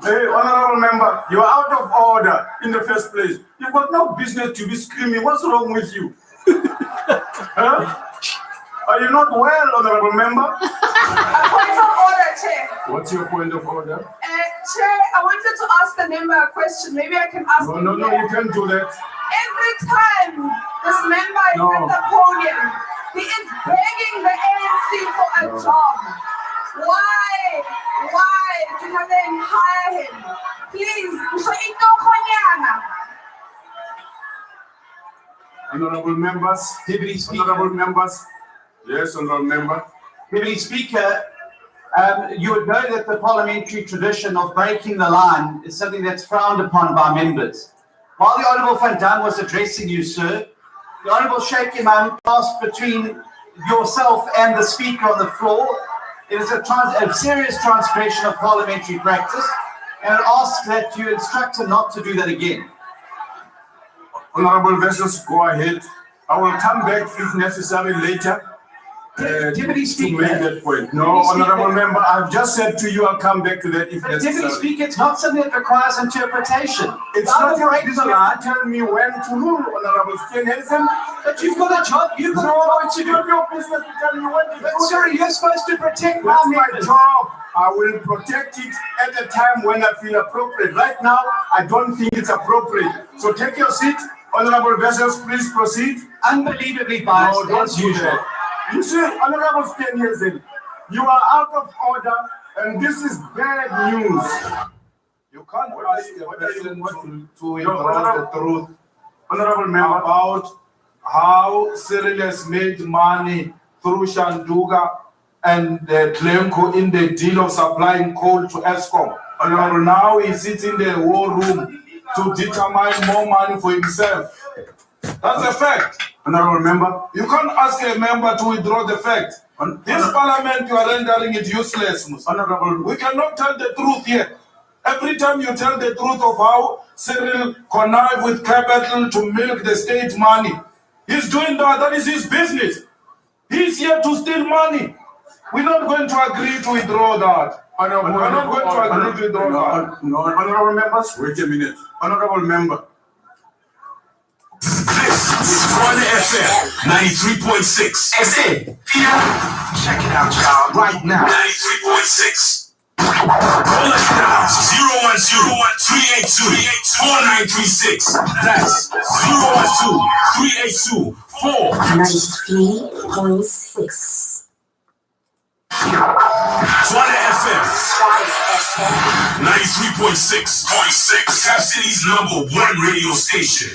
Hey, honorable member, you are out of order in the first place. You've got no business to be screaming. What's wrong with you? Huh? Are you not well, honorable member? A point of order, Chair. What's your point of order? Chair, I wanted to ask the member a question. Maybe I can ask him. No, you can't do that. Every time this member is at the podium, he is begging the ANC for a job. Why do you then hire him? Please, honorable members, Deputy Speaker. honorable members. Yes, honorable member. Deputy Speaker, you would know that the parliamentary tradition of breaking the line is something that's frowned upon by members. While the Honourable Van Dam was addressing you, sir, the Honourable Sheikh Imam passed between yourself and the Speaker on the floor. It is a serious transgression of parliamentary practice, and I ask that you instruct him not to do that again. Honorable vessels, go ahead. I will come back if necessary later. Deputy Speaker, to make that point. No, honorable member, I've just said to you, I'll come back to that if necessary. Deputy Speaker, it's not something that requires interpretation. It's not your business to tell me when to rule, honorable Steenhuisen. But you've got a job. You've got a job to do. It's not your business to tell me when to do. But sorry, you're supposed to protect That's my members. job. I will protect it at the time when I feel appropriate. Right now, I don't think it's appropriate. So take your seat. Honorable vessels, please proceed. Unbelievably biased as usual. You see, honorable Steenhuisen, you are out of order, and this is bad news. You can't ask a person to withdraw the truth Honorable member, about how Cyril has made money through Shanduga and Glencoe in the deal of supplying coal to ESCOM. Honorable, now he sits in the war room to determine more money for himself. That's a fact. honorable member, You can't ask a member to withdraw the fact. This parliament, you are rendering it useless. honorable, We cannot tell the truth here. Every time you tell the truth of how Cyril connived with capital to milk the state money, he's doing that. That is his business. He's here to steal money. We're not going to agree to withdraw that. We're not going to agree to withdraw that. No, honorable members, wait a minute. Honorable member. This is Tshwane FM 93.6. Check it out, y'all, right now. 93.6. Call us now. 010-382-4936. That's 93.6. Tshwane FM 93.6. Cap City's #1 radio station.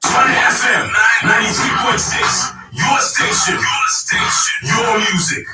Tshwane FM 93.6. Your station. Your music.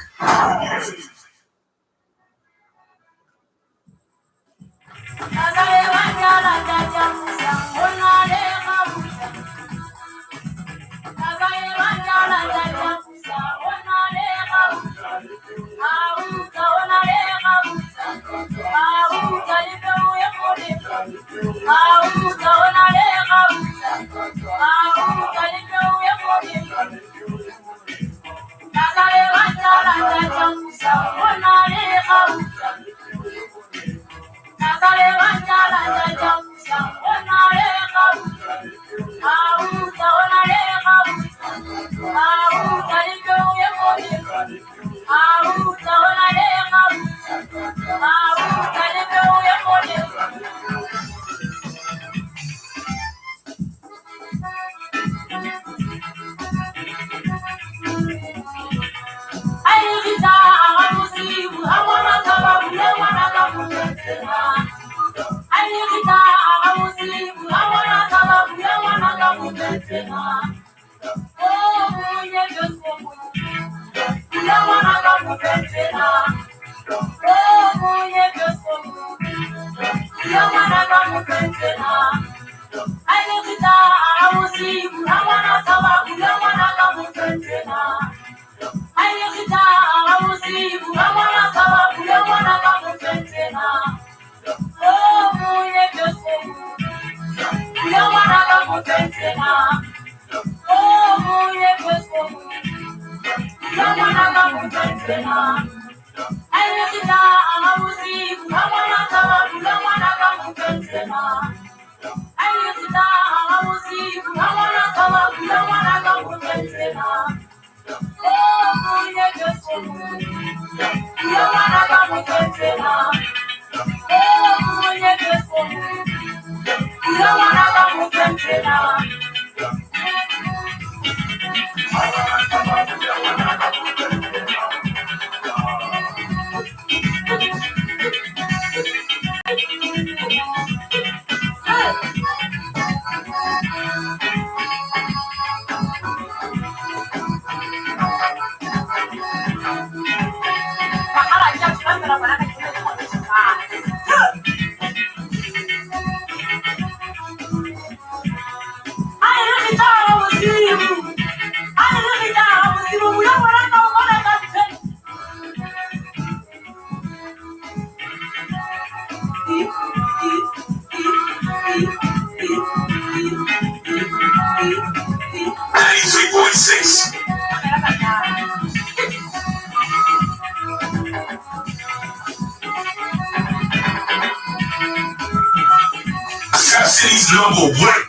93.6. Trap City's #1.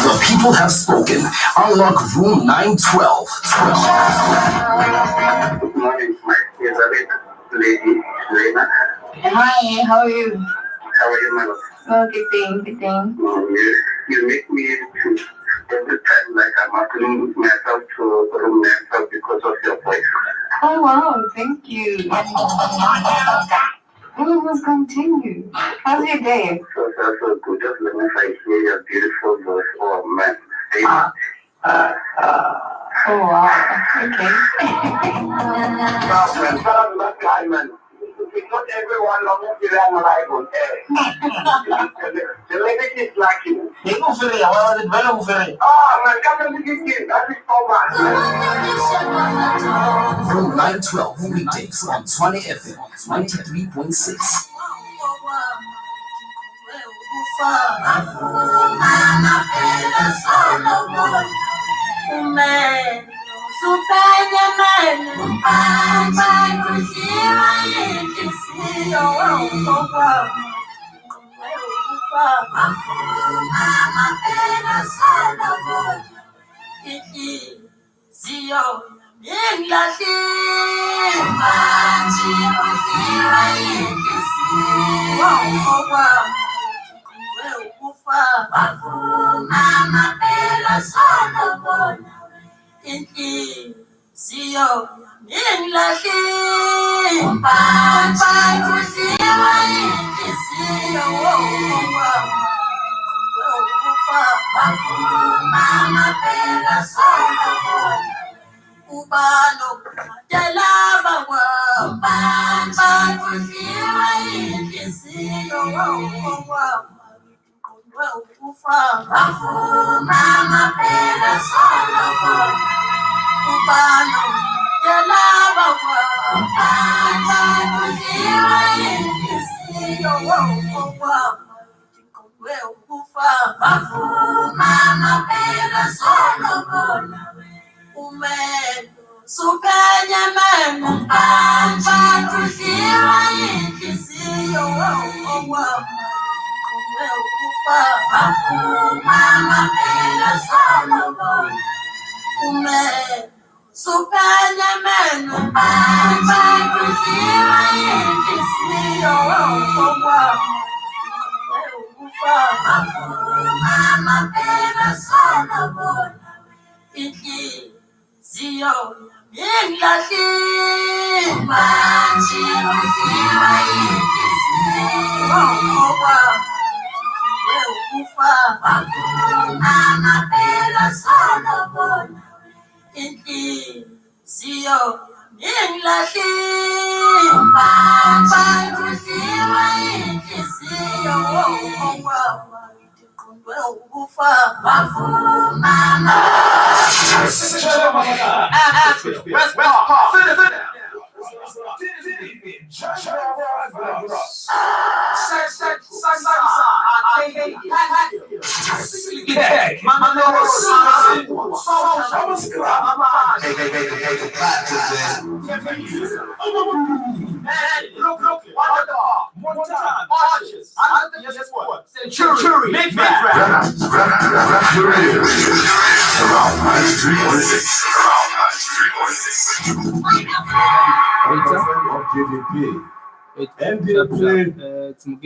The people have spoken. Unlock room 912. Good morning, my favorite lady, Lena. Hi, how are you? How are you, my love? Oh, good thing, good thing. You make me to every time like I'm asking myself to room myself because of your voice. Oh, wow, thank you. We will continue. How's your day? So good. Just let me hear your beautiful voice. Oh, man. Oh, wow. Okay. It's not everyone long as you are alive on air. The limit is lacking. Oh, man, come and begin. That is so much. Room 912 weekdays on Tshwane FM 93.6.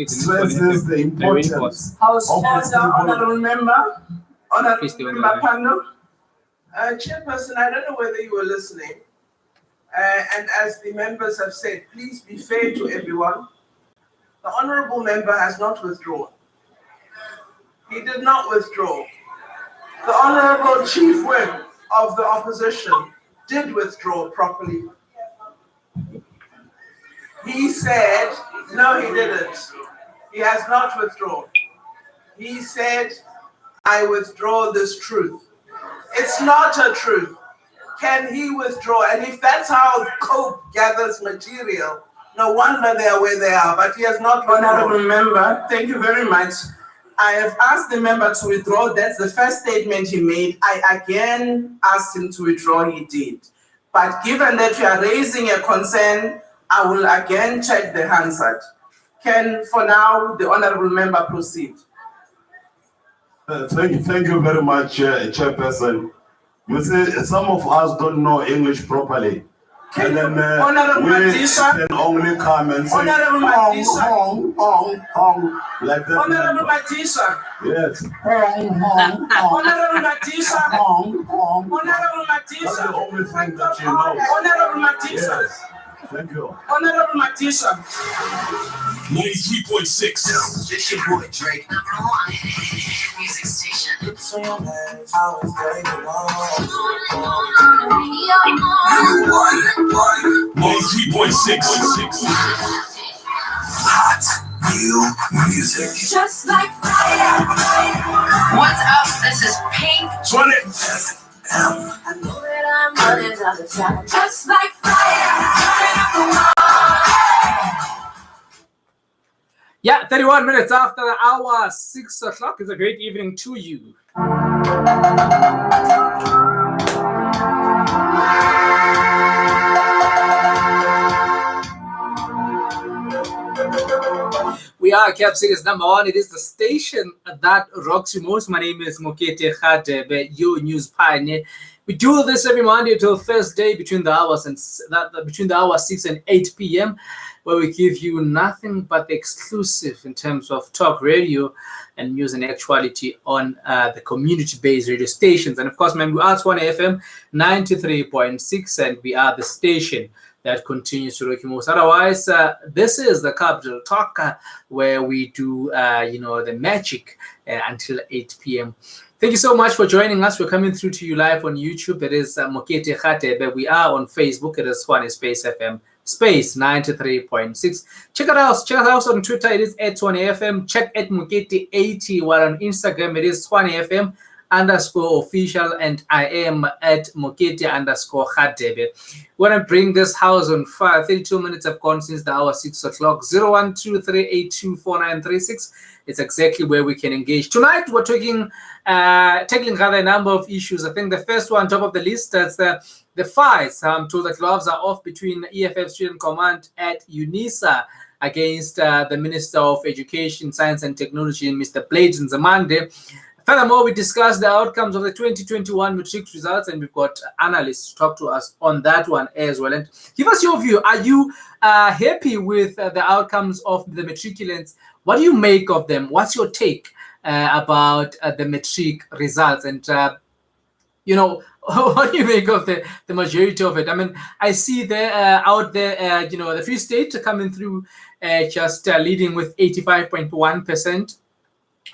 Stresses the importance House of Chancellor, Honorable Member Panel. Chairperson, I don't know whether you were listening. And as the members have said, please be fair to everyone. The honorable member has not withdrawn. He did not withdraw. The honorable chief whip of the opposition did withdraw properly. He said, no, he didn't. He has not withdrawn. He said, I withdraw this truth. It's not a truth. Can he withdraw? And if that's how COPE gathers material, no wonder they are where they are, but he has not withdrawn. Honorable member, thank you very much. I have asked the member to withdraw. That's the first statement he made. I again asked him to withdraw. He did. But given that you are raising a concern, I will again check the Hansard. Can, for now, the honorable member proceed? Thank you very much, Chairperson. You see, some of us don't know English properly. And then Honorable we Madisha, can only come and say, Honorable Madisha, like that. Honorable Madisha, Yes. Honorable Madisha, Honorable That's the Madisha, only thing that you know. Honorable Madisha, Yes. Thank you. Honorable Madisha. 93.6. It's your boy Drake. #1 music station. One. 93.6. Hot new music. Just like fire. What's up? This is Pink. Tshwane. I know that I'm running out of time. Just like fire. Burning up the wall. Yeah, 31 minutes after the hour, 6 o'clock. It's a great evening to you. We are Cap City's #1. It is the station that rocks you most. My name is Mokete Radebe, your news pioneer. We do this every Monday till Thursday between the hours 6 and 8 p.m. where we give you nothing but the exclusive in terms of talk radio and news and actuality on the community-based radio stations. And of course, man, we are Tshwane FM 93.6, and we are the station that continues to rock you most. Otherwise, this is the Capital Talk, where we do, the magic until 8 p.m. Thank you so much for joining us. We're coming through to you live on YouTube. It is Mokete Radebe. We are on Facebook. It is Tshwane Space FM Space 93.6. Check it out. Check us out on Twitter. It is @Tshwane FM. Check @Mokete80. While on Instagram, it is Tshwane FM _official, and I am @Mokete_Radebe. When I bring this house on fire, 32 minutes have gone since the hour 6 o'clock. 0123824936. It's exactly where we can engage. Tonight, we're tackling rather a number of issues. I think the first one, top of the list, that's the fights. I'm told the gloves are off between EFF Student Command at Unisa against the Minister of Education, Science and Technology, Mr. Nzimande. Furthermore, we discussed the outcomes of the 2021 matric results, and we've got analysts to talk to us on that one as well. And give us your view. Are you happy with the outcomes of the matriculants? What do you make of them? What's your take about the matric results? And, what do you make of the majority of it? I mean, I see out there, the Free State coming through just leading with 85.1%.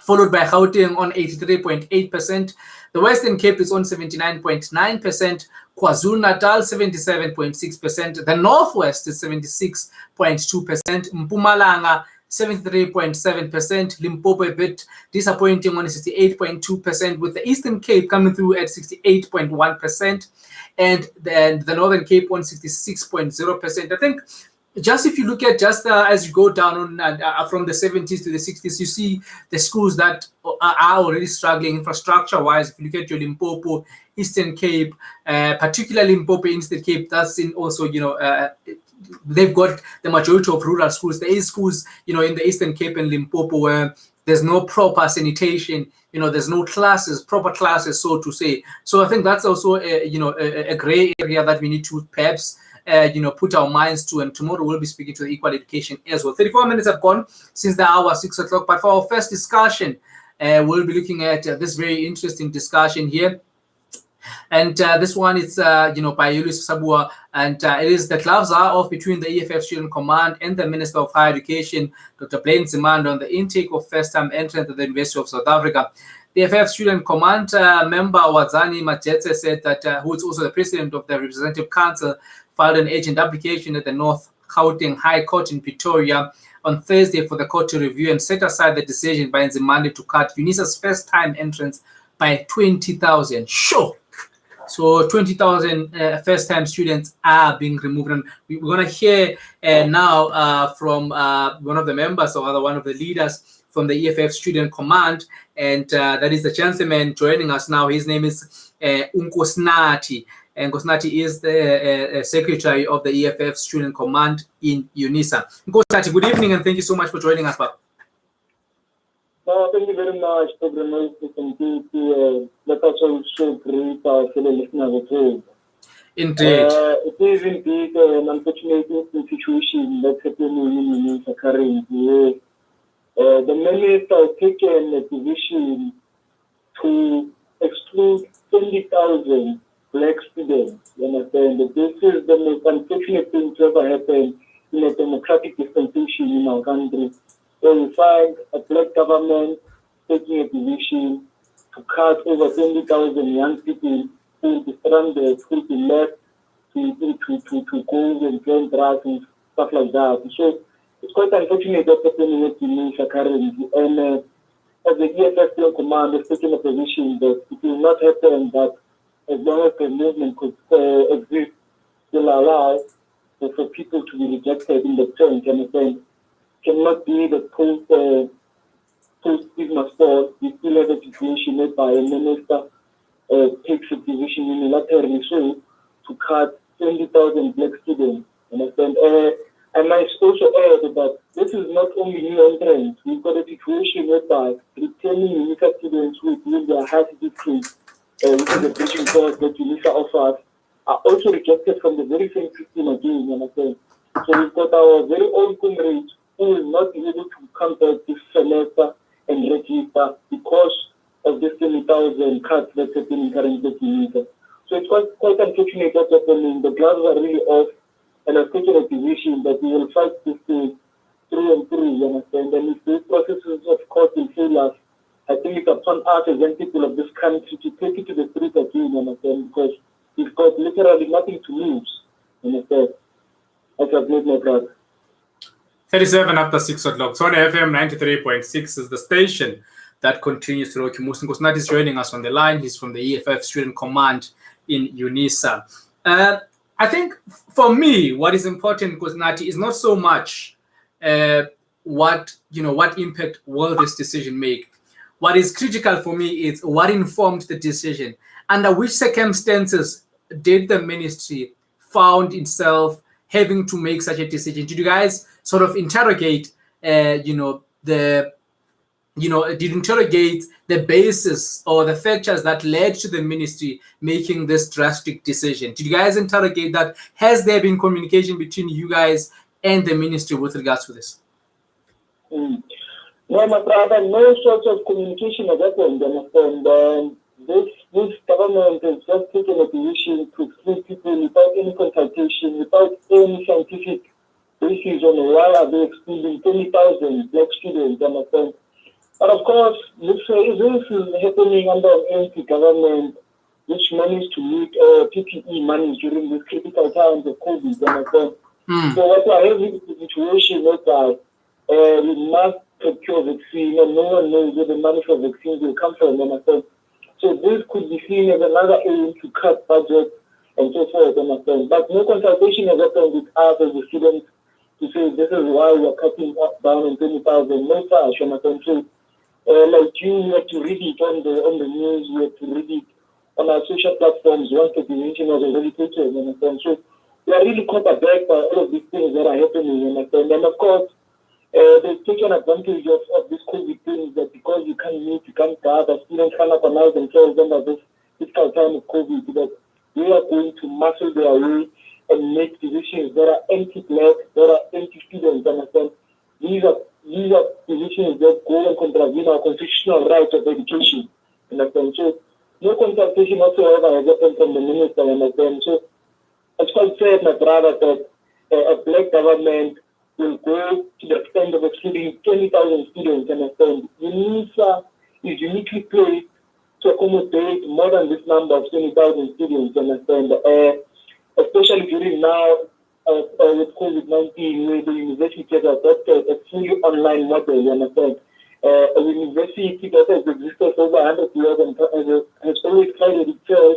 Followed by Gauteng on 83.8%. The Western Cape is on 79.9%. KwaZulu-Natal 77.6%. The Northwest is 76.2%. Mpumalanga 73.7%. Limpopo a bit disappointing on 68.2%, with the Eastern Cape coming through at 68.1%, and then the Northern Cape on 66.0%. I think just if you look at as you go down on from the 70s to the 60s, you see the schools that are already struggling infrastructure-wise. If you look at your Limpopo, Eastern Cape, particularly Limpopo, Eastern Cape, that's in also, they've got the majority of rural schools. There is schools, in the Eastern Cape and Limpopo where there's no proper sanitation, there's no proper classes, so to say. So I think that's also, a gray area that we need to perhaps put our minds to, and tomorrow we'll be speaking to the equal education as well. 34 minutes have gone since the hour 6 o'clock, but for our first discussion, we'll be looking at this very interesting discussion here. And this one is, by Ulysses Sabua, and it is the gloves are off between the EFF Student Command and the Minister of Higher Education, Dr. Nzimande, on the intake of first-time entrants at the University of South Africa. The EFF Student Command member Wazani Majetse said that, who is also the president of the Representative Council, filed an agent application at the North Gauteng High Court in Pretoria on Thursday for the court to review and set aside the decision by Nzimande to cut Unisa's first-time entrants by 20,000. Sure. So 20,000 first-time students are being removed. And we're going to hear now from one of the members or one of the leaders from the EFF Student Command, and that is the gentleman joining us now. His name is Nkosnati. And Nkosnati is the secretary of the EFF Student Command in Unisa. Nkosnati, good evening, and thank you so much for joining us, Papa. Thank you very much for the opportunity. Let us also greet our fellow listeners. Indeed. It is indeed an unfortunate situation that's happening in Unisa currently. The minister has taken a position to exclude 20,000 black students. You understand? This is the most unfortunate thing to ever happen in a democratic dispensation in our country. So we find a black government taking a position to cut over 20,000 young people who will be stranded, who will be left to go and join drugs and stuff like that. So it's quite unfortunate that's happening in Tunisia currently. And as the EFF Command has taken a position that it will not happen, that as long as the movement could exist, will allow for people to be rejected in the term, and cannot be the post-stigma sport. We still have a situation whereby a minister takes a position unilaterally so to cut 20,000 black students. Understand? I might also add that this is not only new entrants. We've got a situation whereby returning Unisa students who do their high certificate, which is the bridging course that Unisa offers, are also rejected from the very same system again. Understand? So we've got our very own comrades who will not be able to come back this semester and register because of this 20,000 cuts that's happening currently at Unisa. So it's quite unfortunate what's happening. The gloves are really off, and I've taken a position that we will fight this thing through and through, you understand? And if these processes of court will fail us, I think it's upon us as young people of this country to take it to the street again, you understand? Because we've got literally nothing to lose, you understand? I have made my part. 37 after 6 o'clock. Tshwane FM 93.6 is the station that continues to rock. Nkosnati is joining us on the line. He's from the EFF Student Command in Unisa. I think for me, what is important, Nkosnati, is not so much what impact will this decision make. What is critical for me is what informed the decision. Under which circumstances did the ministry found itself having to make such a decision? Did you guys sort of interrogate, did interrogate the basis or the factors that led to the ministry making this drastic decision? Did you guys interrogate that? Has there been communication between you guys and the ministry with regards to this? No, my brother, no sort of communication has happened. And this government has just taken a position to exclude people without any consultation, without any scientific basis on why are they excluding 20,000 black students. But of course, this is happening under an anti-government which managed to meet PPE money during these critical times of COVID. So what we are having is a situation whereby we must procure vaccine and no one knows where the money for vaccines will come from. So this could be seen as another aim to cut budget and so forth. But no consultation has happened with us as the students to say this is why we are cutting down on 20,000. No such. So, like you have to read it on the news, you have to read it on our social platforms once the decision was already taken. So we are really caught aback by all of these things that are happening. And of course, they've taken advantage of this COVID thing that because you can't meet, you can't gather, students can't organize themselves under this difficult time of COVID, that they are going to muscle their way and make decisions that are anti-black, that are anti-students. These are positions that go and contravene our constitutional rights of education. So no consultation whatsoever has happened from the minister, you understand? So it's quite sad, my brother, that a black government will go to the extent of excluding 20,000 students, you understand? Unisa is uniquely placed to accommodate more than this number of 20,000 students, you understand? Especially during now with COVID-19, where the university has adopted a fully online model, you understand? A university that has existed for over 100 years and has always prided itself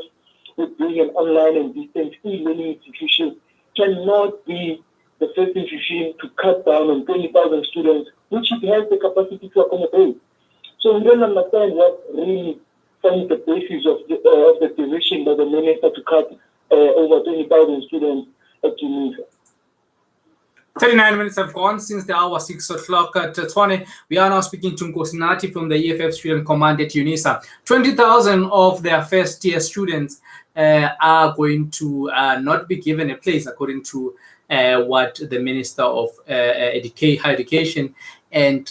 with being an online and distance e-learning institution cannot be the first institution to cut down on 20,000 students, which it has the capacity to accommodate. So we don't understand what really forms the basis of the decision by the minister to cut over 20,000 students at Unisa. 39 minutes have gone since the hour 6 o'clock at Tshwane. We are now speaking to Nkosinati from the EFF Student Command at Unisa. 20,000 of their first year students are going to not be given a place, according to what the Minister of Higher Education and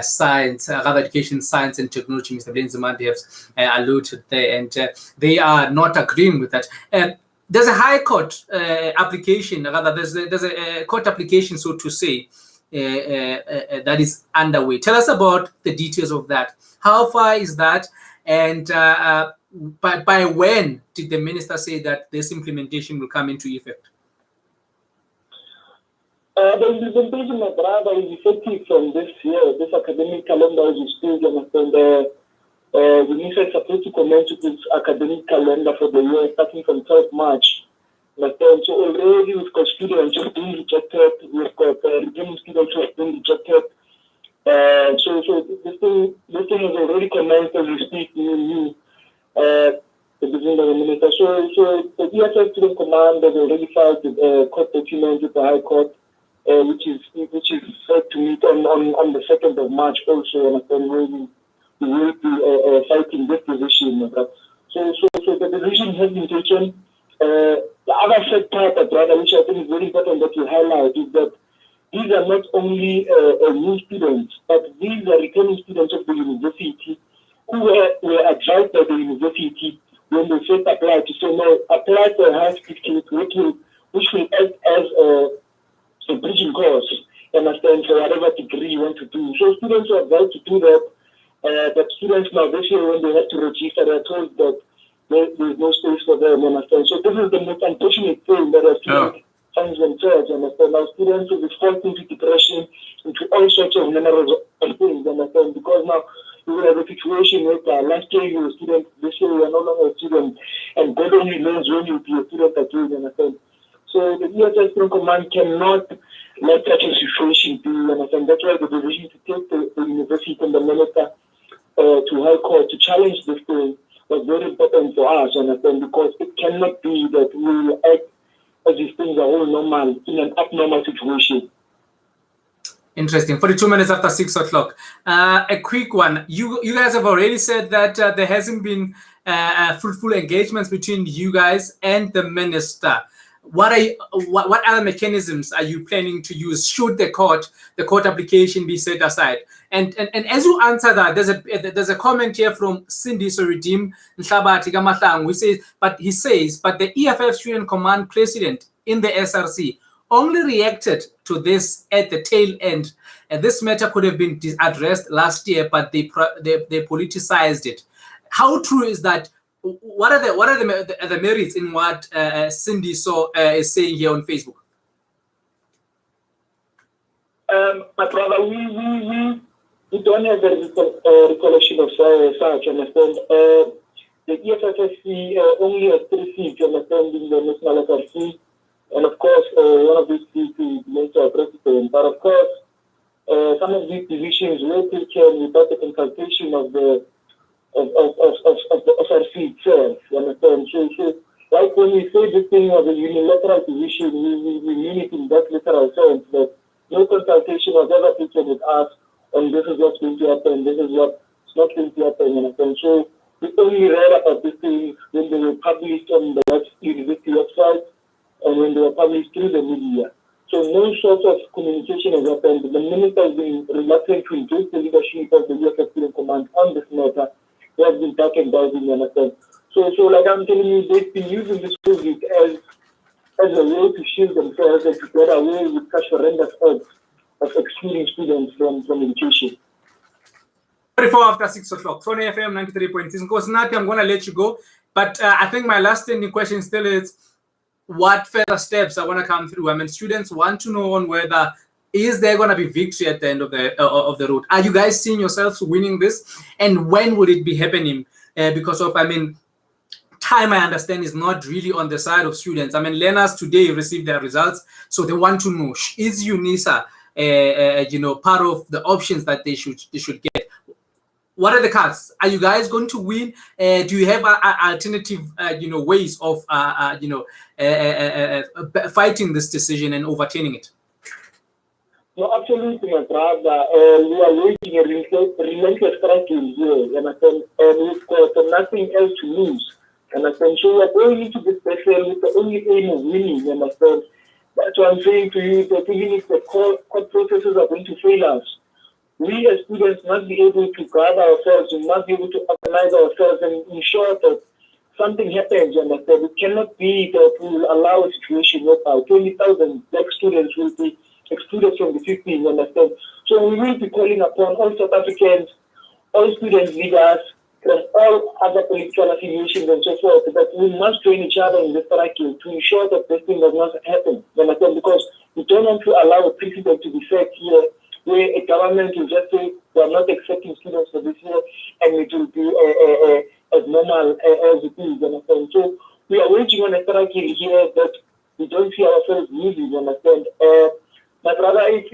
Science, Education, Science and Technology, Mr. Nzimande, has alluded there, and they are not agreeing with that. There's a high court application, rather, there's a court application, so to say, that is underway. Tell us about the details of that. How far is that? And by when did the minister say that this implementation will come into effect? The implementation, my brother, is effective from this year. This academic calendar is still going to Unisa is supposed to commence with its academic calendar for the year starting from 12th March. So already we've got students who have been rejected, we've got returning students who have been rejected. So this thing has already commenced as we speak between the minister. So the EFF Student Command has already filed the court document with the High Court, which is set to meet on the 2nd of March also, and we will be fighting this position. So the decision has been taken. The other sad part, brother, which I think is very important that you highlight, is that these are not only new students, but these are returning students of the university who were advised by the university when they first applied to say, no, apply for a high certificate, which will act as a bridging course, understand, for whatever degree you want to do. So students are advised to do that. But students now, this year, when they have to register, they're told that there is no space for them, understand? So this is the most unfortunate thing that our students find themselves, understand? Now students will be forced into depression, into all sorts of numerous of things, understand? Because now you will have a situation where last year you were a student, this year you are no longer a student, and God only knows when you'll be a student again, understand? So the EFF Student Command cannot let such a situation be, understand? That's why the decision to take the university and the minister to High Court to challenge this thing was very important for us, understand, because it cannot be that we will act as if things are all normal in an abnormal situation. Interesting. 42 minutes after 6 o'clock. A quick one. You guys have already said that there hasn't been fruitful engagements between you guys and the minister. What other mechanisms are you planning to use should the court application be set aside? And as you answer that, there's a comment here from Cindy Soredim Nhlabati Kamatlang, he says, but the EFF Student Command president in the SRC only reacted to this at the tail end. And this matter could have been addressed last year, but they politicized it. How true is that? What are the merits in what Cindy is saying here on Facebook? My brother, we don't have a recollection of such, understand? The EFFSC only has 3 seats, understand, in the National SRC, and of course, one of these seats is Minister President. But of course, some of these decisions were taken without the consultation of the SRC itself, you understand? So like when we say this thing was a unilateral decision, we mean it in that literal sense, that no consultation was ever taken with us, and this is what's going to happen, this is what's not going to happen, you understand? So we only read about these things when they were published on the university website, and when they were published through the media. So no sort of communication has happened. The minister has been reluctant to engage the leadership of the EFF Student Command on this matter. They have been talking about it, you understand? So like I'm telling you, they've been using this COVID as a way to shield themselves and to get away with such horrendous acts of excluding students from education. 34 after 6 o'clock. Tshwane FM 93.6. Of course, Nati, I'm going to let you go. But I think my last standing question still is, what further steps are going to come through? I mean, students want to know on whether is there going to be victory at the end of the road. Are you guys seeing yourselves winning this? And when will it be happening? Because of, I mean, time, I understand, is not really on the side of students. I mean, learners today received their results, so they want to know, is Unisa, part of the options that they should get? What are the cards? Are you guys going to win? Do you have alternative, ways of, fighting this decision and overturning it? No, absolutely, my brother. We are waging a relentless struggle here, and we've got nothing else to lose. So we are going into this battle with the only aim of winning, That's what I'm saying to you, that even if the court processes are going to fail us, we as students must be able to guard ourselves, we must be able to organize ourselves and ensure that something happens, It cannot be that we will allow a situation whereby 20,000 black students will be excluded from the 15, So we will be calling upon all South Africans, all student leaders, from all other political affiliations and so forth, that we must join each other in this struggle to ensure that this thing does not happen, because we don't want to allow a precedent to be set here where a government will just say we are not accepting students for this year and it will be as normal as it is, So we are waging on a struggle here that we don't see ourselves losing, But rather, if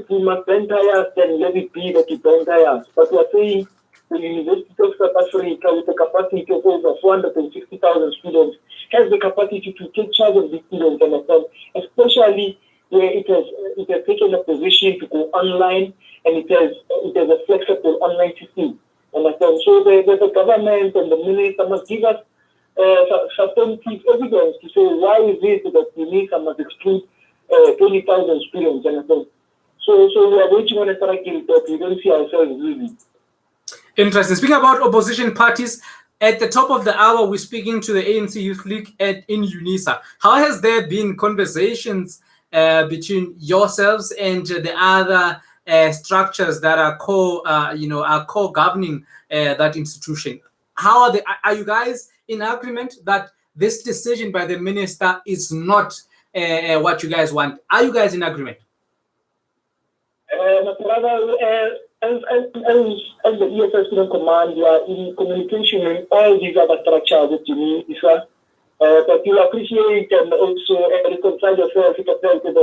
we must burn tires, then let it be that we burn tires. But we are saying the University of South Africa, with a capacity of over 460,000 students, has the capacity to take charge of these students, especially where it has taken a position to go online, and it has a flexible online system. So the government and the minister must give us substantive evidence to say why is it that the minister must exclude 20,000 students. So we are waiting on a struggle that we don't see ourselves losing. Interesting. Speaking about opposition parties, at the top of the hour, we're speaking to the ANC Youth League in Unisa. How has there been conversations between yourselves and the other structures that are co-governing that institution? How are you guys in agreement that this decision by the minister is not what you guys want? Are you guys in agreement? As the EFF Student Command, we are in communication with all these other structures at Unisa. But you appreciate and also reconcile yourself with the fact that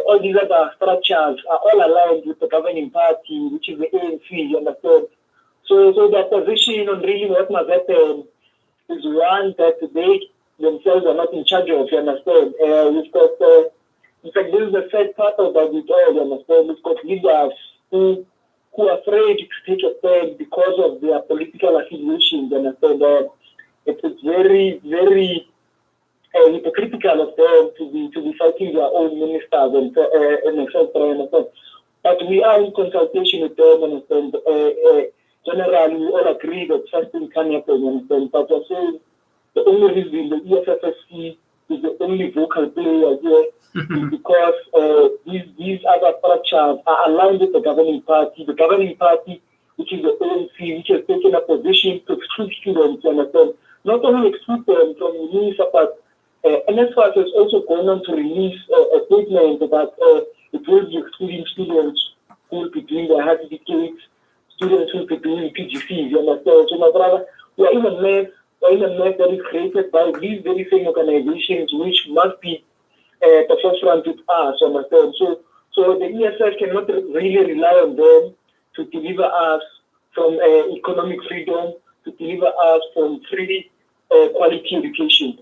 all these other structures are all aligned with the governing party, which is the ANC, you understand? So their position on really what must happen is one that they themselves are not in charge of, you understand? We've got, in fact, this is the sad part of that with all, you understand? We've got leaders who are afraid to take a stand because of their political affiliations, you understand? It's very, very hypocritical of them to be fighting their own ministers and etc. But we are in consultation with them, and generally we all agree that something can happen. But I say the only reason the EFFSC is the only vocal player here is because these other structures are aligned with the governing party. The governing party, which is the ANC, which has taken a position to exclude students, not only exclude them from Unisa, but NSFAS has also gone on to release a statement that it will be excluding students who will be doing their high certificates, students who will be doing PGCs, So my brother, we are in a mess that is created by these very same organizations which must be the forefront with us, So the ESF cannot really rely on them to deliver us from economic freedom, to deliver us from free quality education.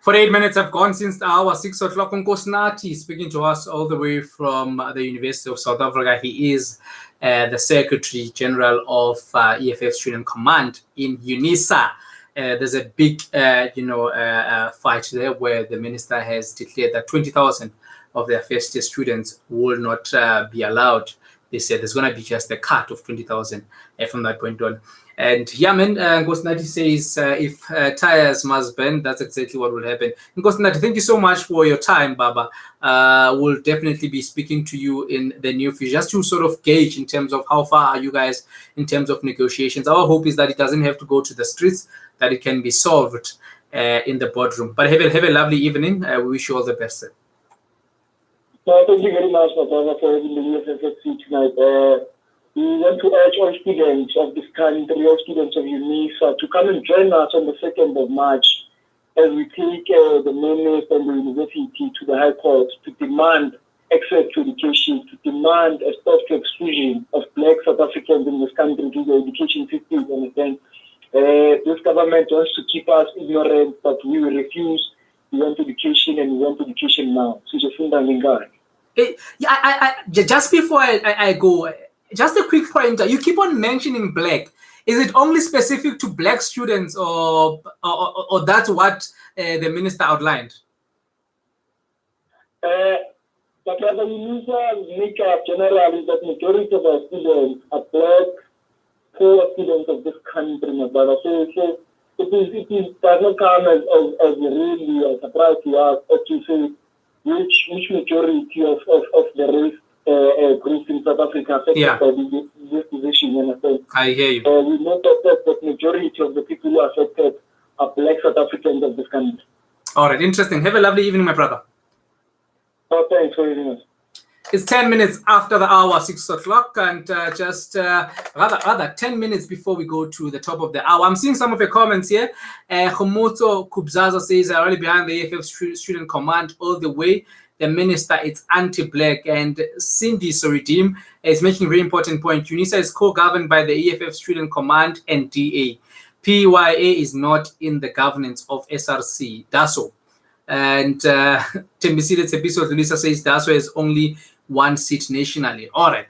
48 minutes have gone since the hour, 6 o'clock. Nkosnati speaking to us all the way from the University of South Africa. He is the Secretary General of EFF Student Command in Unisa. There's a big, fight there where the minister has declared that 20,000 of their first year students will not be allowed. They said there's going to be just a cut of 20,000 from that point on. And yeah, man, Nkosinathi says if tires must bend, that's exactly what will happen. Nkosinathi, thank you so much for your time, Baba. We'll definitely be speaking to you in the near future, just to sort of gauge in terms of how far are you guys in terms of negotiations. Our hope is that it doesn't have to go to the streets, that it can be solved in the boardroom. But have a lovely evening. We wish you all the best, sir. Thank you very much, Baba, for having the EFFSC tonight. We want to urge all students of this country, all students of Unisa, to come and join us on the 2nd of March as we take the minister and the university to the High Court to demand access to education, to demand a stop to exclusion of Black South Africans in this country to the education system. And this government wants to keep us ignorant, but we will refuse. We want education, and we want education now. Just before I go, just a quick pointer. You keep on mentioning black. Is it only specific to black students, or that's what the minister outlined? But the Unisa makeup generally is that majority of our students are black, poor students of this country, my brother. So it does not come as really a surprise to us, or to say which majority of the race groups in South Africa affected by this position. I hear you. We know that the majority of the people who are affected are Black South Africans of this country. All right, interesting. Have a lovely evening, my brother. Oh, thanks for having us. It's 10 minutes after the hour, 6 o'clock, and just rather 10 minutes before we go to the top of the hour. I'm seeing some of your comments here. Khomoto Kubzaza says, I really behind the EFF Student Command all the way. The minister is anti-black, and Cindy Soridim is making a very important point. Unisa is co-governed by the EFF Student Command and DA. PYA is not in the governance of SRC, DASO. And Tembisilet's episode, Unisa says DASO has only one seat nationally. All right.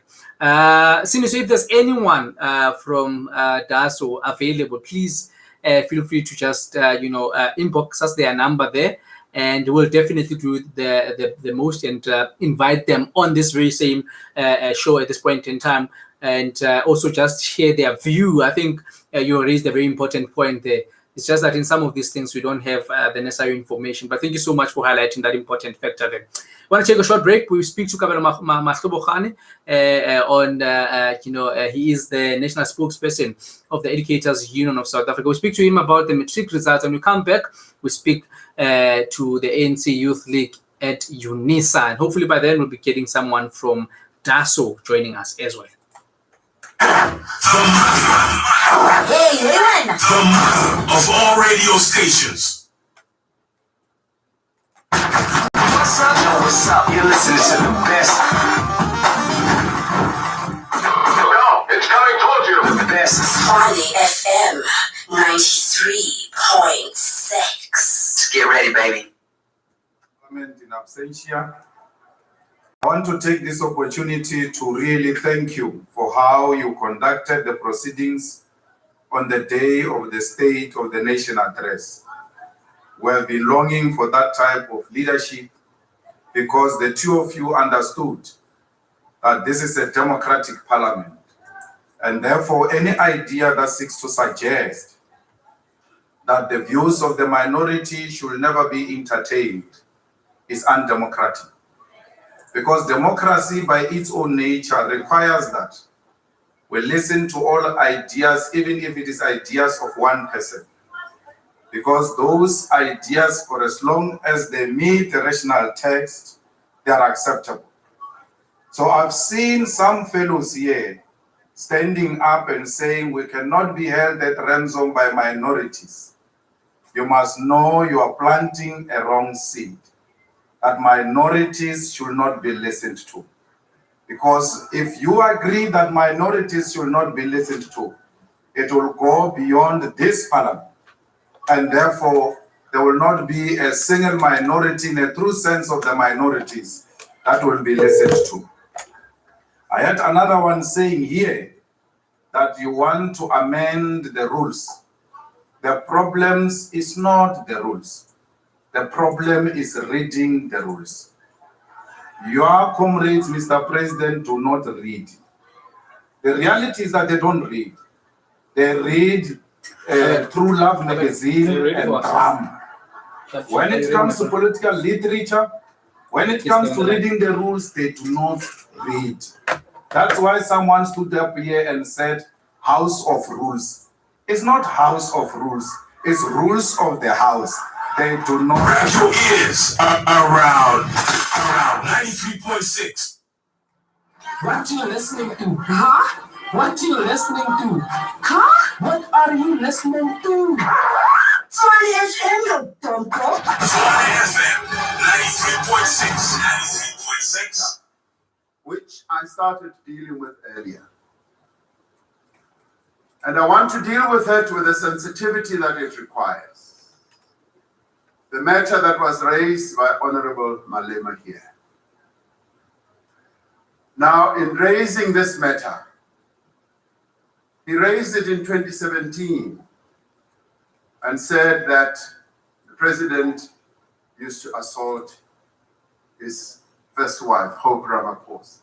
Cindy, so if there's anyone from DASO available, please feel free to just, inbox us their number there. And we'll definitely do the most and invite them on this very same show at this point in time, and also just share their view. I think you raised a very important point there. It's just that in some of these things we don't have the necessary information. But thank you so much for highlighting that important factor there. I want to take a short break. We speak to Kabelo Mahlobo on, he is the national spokesperson of the Educators Union of South Africa. We speak to him about the matric results, and we come back. We speak to the ANC Youth League at Unisa, and hopefully by then we'll be getting someone from DASO joining us as well. The mother of all radio stations. What's up? Yo, what's up? You're listening to the best. Yo, it's coming towards you. The best. Tshwane FM 93.6. Let's get ready, baby. In absentia, I want to take this opportunity to really thank you for how you conducted the proceedings on the day of the State of the Nation address. We have been longing for that type of leadership because the two of you understood that this is a democratic parliament, and therefore any idea that seeks to suggest that the views of the minority should never be entertained is undemocratic. Because democracy by its own nature requires that we listen to all ideas, even if it is ideas of one person. Because those ideas, for as long as they meet the rational text, they are acceptable. So I've seen some fellows here standing up and saying we cannot be held at ransom by minorities. You must know you are planting a wrong seed, that minorities should not be listened to. Because if you agree that minorities should not be listened to, it will go beyond this parliament. And therefore, there will not be a single minority in a true sense of the minorities that will be listened to. I had another one saying here that you want to amend the rules. The problem is not the rules. The problem is reading the rules. Your comrades, Mr. President, do not read. The reality is that they don't read. they read True Love magazine and Drum. When it comes to political literature, when it comes to reading the rules, they do not read. That's why someone stood up here and said, House of Rules. It's not House of Rules, it's rules of the house. They do not. Grab your ears around 93.6. What you listening to? Huh? What you listening to? Huh? What are you listening to? Tshwane FM, you dumb cock. Tshwane FM 93.6. Which I started dealing with earlier. And I want to deal with it with the sensitivity that it requires. The matter that was raised by Honorable Malema here. Now, in raising this matter, he raised it in 2017 and said that the president used to assault his first wife, Hope Ramaphosa.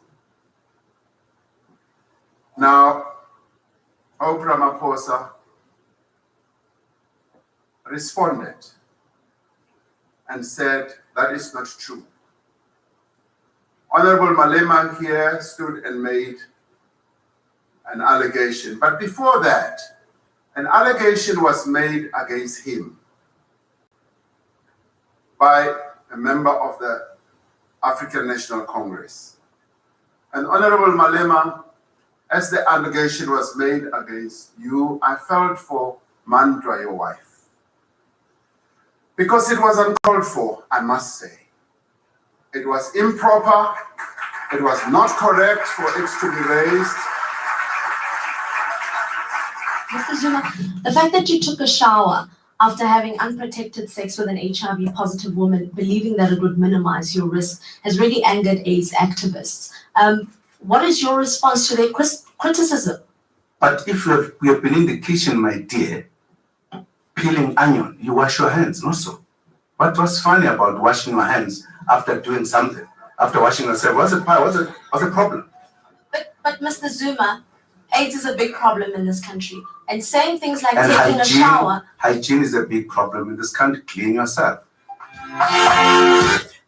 Now, Hope Ramaphosa responded and said that is not true. Honorable Malema here stood and made an allegation. But before that, an allegation was made against him by a member of the African National Congress. And Honorable Malema, as the allegation was made against you, I felt for Mandra, your wife. Because it was uncalled for, I must say. It was improper, it was not correct for it to be raised. Mr. Zuma, the fact that you took a shower after having unprotected sex with an HIV positive woman, believing that it would minimize your risk, has really angered AIDS activists. What is your response to their criticism? But if we have been in the kitchen, my dear, peeling onion, you wash your hands, not so. What was funny about washing your hands after doing something, after washing yourself? What's the problem? But Mr. Zuma, AIDS is a big problem in this country. And saying things like taking a shower. Hygiene is a big problem in this country. Clean yourself.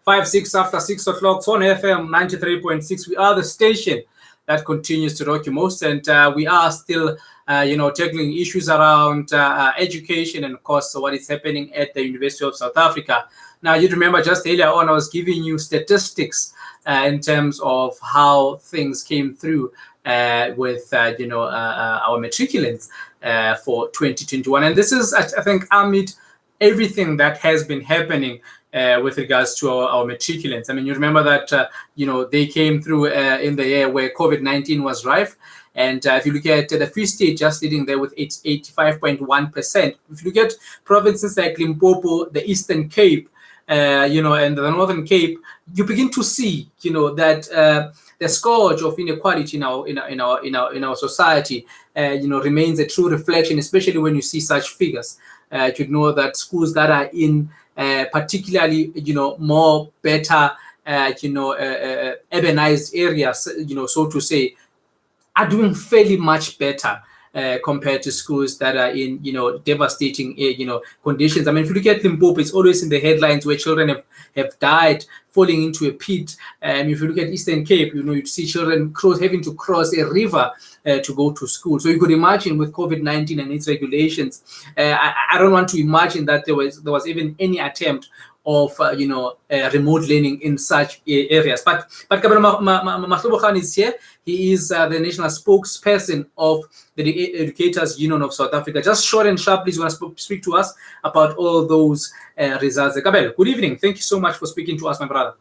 5-6 after 6 o'clock, Tshwane FM 93.6. We are the station that continues to rock you most, and we are still, tackling issues around education and, of course, what is happening at the University of South Africa. Now, you remember just earlier on, I was giving you statistics in terms of how things came through with, our matriculants for 2021, and this is, I think, amid everything that has been happening with regards to our matriculants. I mean, you remember that, they came through in the year where COVID-19 was rife. And if you look at the Free State, just leading there with 85.1%. If you look at provinces like Limpopo, the Eastern Cape, and the Northern Cape, you begin to see, that the scourge of inequality in our society, remains a true reflection, especially when you see such figures. You know that schools that are in particularly, more better, urbanized areas, so to say, are doing fairly much better compared to schools that are in, devastating, conditions. I mean, if you look at Limpopo, it's always in the headlines where children have died falling into a pit. If you look at Eastern Cape, you'd see children having to cross a river to go to school. So you could imagine with COVID-19 and its regulations, I don't want to imagine that there was even any attempt of remote learning in such areas. But Kabelo Mahlobo Khan is here. He is the national spokesperson of the Educators Union of South Africa. Just short and sharp, please, want to speak to us about all those results. Kabelo, good evening. Thank you so much for speaking to us, my brother.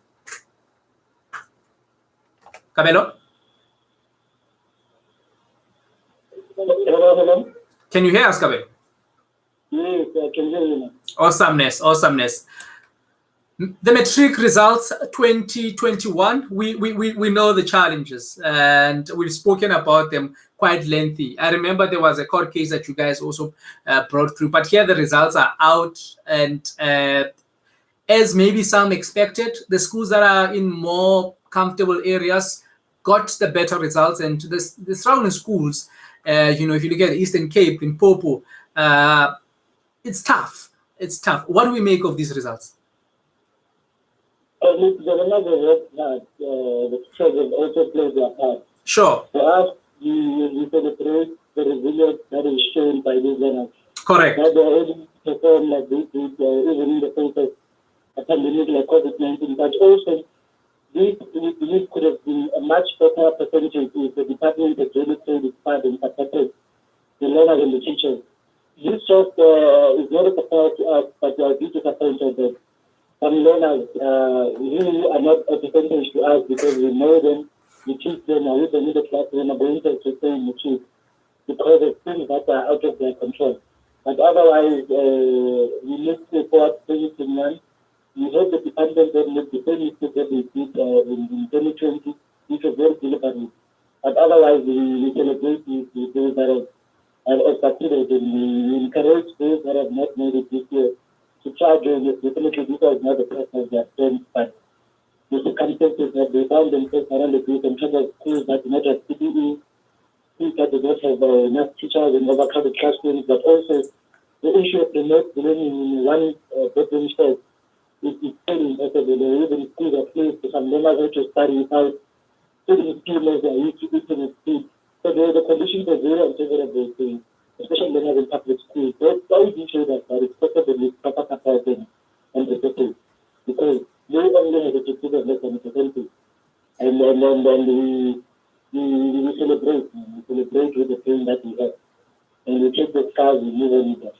Kabelo? Hello. Can you hear us, Kabelo? Yes, I can hear you. Awesomeness. The matric results 2021, we know the challenges and we've spoken about them quite lengthy. I remember there was a court case that you guys also brought through, but here the results are out, and as maybe some expected, the schools that are in more comfortable areas got the better results, and the surrounding schools if you look at the Eastern Cape, in Popo, it's tough. It's tough. What do we make of these results? There's another red card. The teachers have also played their part. Sure. For us, we celebrate the resilience that is shown by these learners. Correct. That they are able to perform like they did, even in the face of a pandemic like COVID-19. But also, this, we believe, could have been a much better percentage if the department had really played its part and supported the learners and the teachers. This just is not a surprise to us, but we are deeply disappointed that some learners really are not a percentage to us because we know them, we teach them, and we don't need the classroom, and we're interested to say in the truth because of things that are out of their control. But otherwise, we look forward to 2021. We hope the department will make the same mistake that they did in 2020, which was very deliberate. But otherwise, we celebrate those that have succeeded, and we encourage those that have not made it this year to try doing it. Definitely, this was not the person of their strength, but the circumstances that they found themselves around the group in terms of schools that do not have PPE, schools that do not have enough teachers in overcrowded classrooms, but also the issue of remote learning in one bedroom space is very important. Even schools are placed to some learners who to study without studying skills as they are used to eating at speed. So the conditions are very unfavorable to especially learners in public schools. That's why we show that it's possible with proper capacity and resources because they only have a deficit of less than a percentage. And then we celebrate. We celebrate with the pain that we have. And we take the scars and move on with them.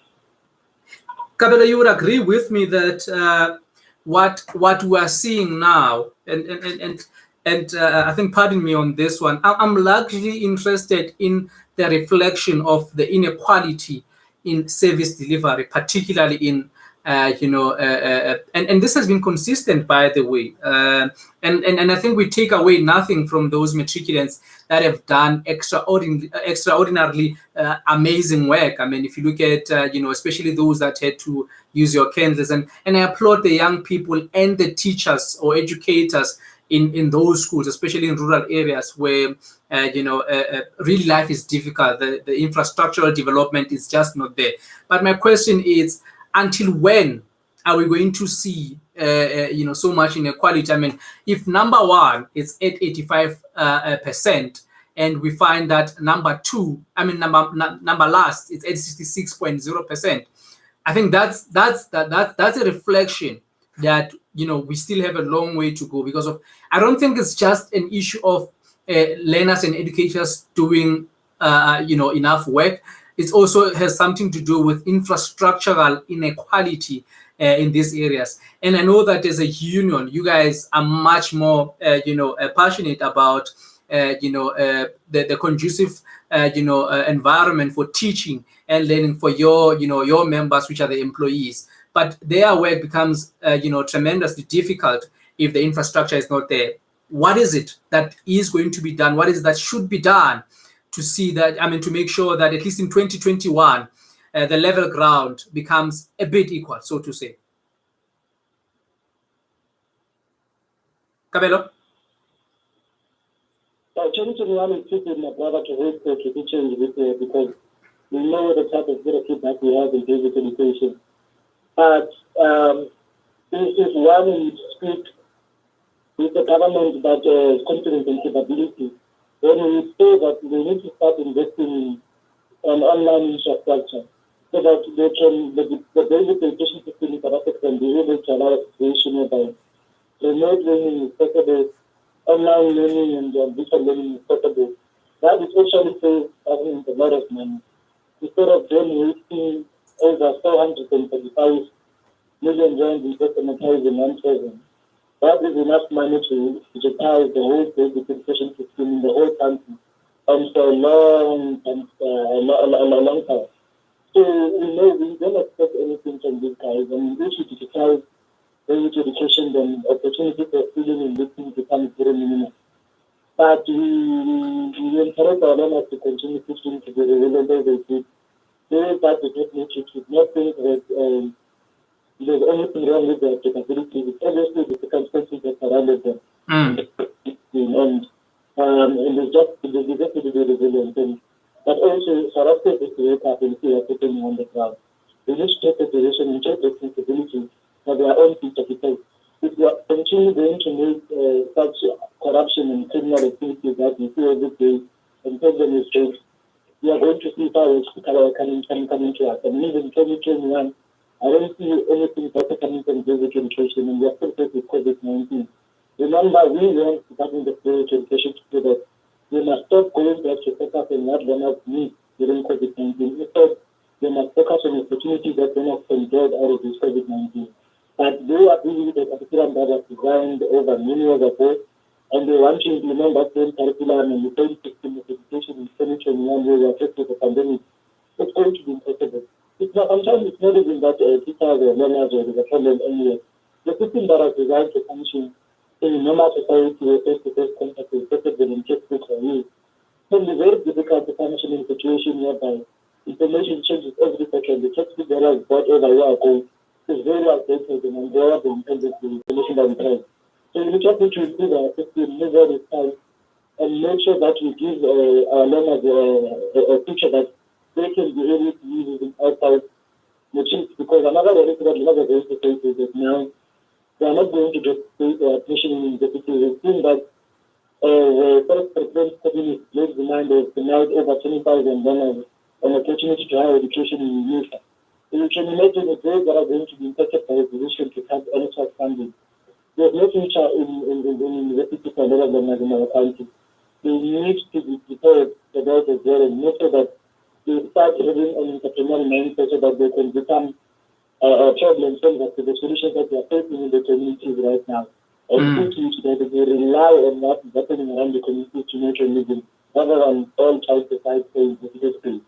Kabelo, you would agree with me that what we are seeing now, and I think, pardon me on this one, I'm largely interested in the reflection of the inequality in service delivery, particularly in, and this has been consistent, by the way. And I think we take away nothing from those matriculants that have done extraordinarily amazing work. I mean, if you look at, especially those that had to use your Kansas, and I applaud the young people and the teachers or educators in those schools, especially in rural areas where, really life is difficult. The infrastructural development is just not there. But my question is, until when are we going to see, so much inequality? I mean, if number one is at 85%, and we find that number last is at 66.0%, I think that's a reflection that we still have a long way to go, because of, I don't think it's just an issue of learners and educators doing enough work. It also has something to do with infrastructural inequality in these areas. And I know that as a union, you guys are much more passionate about the conducive environment for teaching and learning for your members, which are the employees. But their work becomes tremendously difficult if the infrastructure is not there. What is it that is going to be done? What is it that should be done to see that, to make sure that at least in 2021, the level ground becomes a bit equal, so to say? Kabelo? 2021 is keeping my brother to hope for to change this year because we know the type of good feedback we have in basic education. But if one would speak with the government that is confident in capability, then we would say that we need to start investing in online infrastructure so that the basic education system in South Africa can be able to allow a situation whereby remote learning is possible, online learning and digital learning is possible. That is actually saves government a lot of money. Instead of them wasting over 435 million rand in just amortizing one person, that is enough money to digitize the whole basic education system in the whole country and for a long time. So we don't expect anything from these guys. And if you digitize basic education, then opportunity for students in listening becomes very minimal. But we encourage our learners to continue teaching to the relevant they did. Those that do not need to should not think that there's anything wrong with their capability. It's obviously the circumstances that surrounded them. And it's just to be resilient. And but also South Africa is the capability of putting on the ground. They just take a position and take responsibility for their own future, because if we are continuing going to make such corruption and criminal activities that we see every day and problem is faced, we are going to see fireworks coming to us. And even 2021, I don't see anything better coming from basic education, and we are still faced with COVID-19. Remember, we went to having the basic education to do that. We must stop going back to focus on what learners need during COVID-19. Instead, we must focus on the opportunities that learners can get out of this COVID-19. But they are busy with the curriculum that was designed over many years ago, and they want to implement that same curriculum and the same system of education in 2021 where we are faced with the pandemic. It's going to be impossible. It's not, sometimes it's not even that teachers or learners or the problem anyway. The system that was designed to function in a normal society where face-to-face contact is better than in textbooks or use. It can be very difficult to function in a situation whereby information changes every second. The textbook that was bought over a year ago is very outdated and unbearable in terms of the information that we have. So we just need to improve our system, move all this time, and make sure that we give our learners a picture that they can be able to use it outside the chips. Because another reality that we have going to face is that now they are not going to get admission in university. We've seen that the first president communist placed the mind of denied over 20,000 learners an opportunity to higher education in Unisa. So you can imagine the grades that are going to be impacted by a position to have NHS funding. There's no future in university for a lot of learners in our country. They need to be prepared for that as well, and make sure that they start having an entrepreneurial mindset so that they can become problem solvers to the solutions that they are facing in the communities right now. And thinking that they rely on what is happening around the community to make a living, rather than all trying to fight for the space.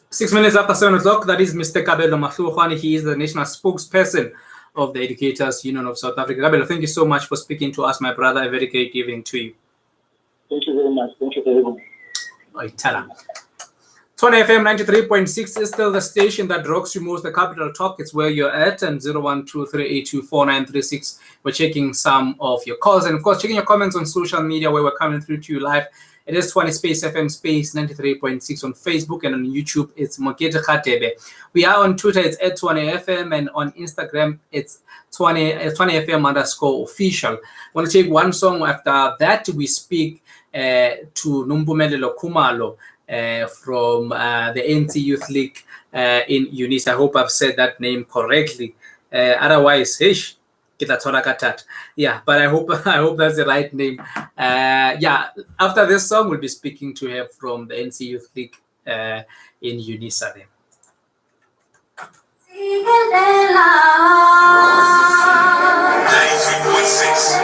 6 minutes after 7 o'clock, that is Mr. Kabelo Tshwane. He is the national spokesperson of the Educators Union of South Africa. Kabelo, thank you so much for speaking to us, my brother. A very great evening to you. Thank you very much. Thank you very much. Tshwane FM 93.6 is still the station that rocks you most, the capital talk. It's where you're at, and 0123824936. We're checking some of your calls, and of course, checking your comments on social media where we're coming through to you live. It is Tshwane Space FM Space 93.6 on Facebook, and on YouTube, it's Mokete Radebe. We are on Twitter, it's at Tshwane FM, and on Instagram, it's Tshwane FM _official. I want to take one song. After that, we speak to Nompumelelo Khumalo from the ANC Youth League in Unisa. I hope I've said that name correctly. Otherwise, yeah, but I hope that's the right name. Yeah, after this song, we'll be speaking to her from the ANC Youth League in Unisa. 93.6.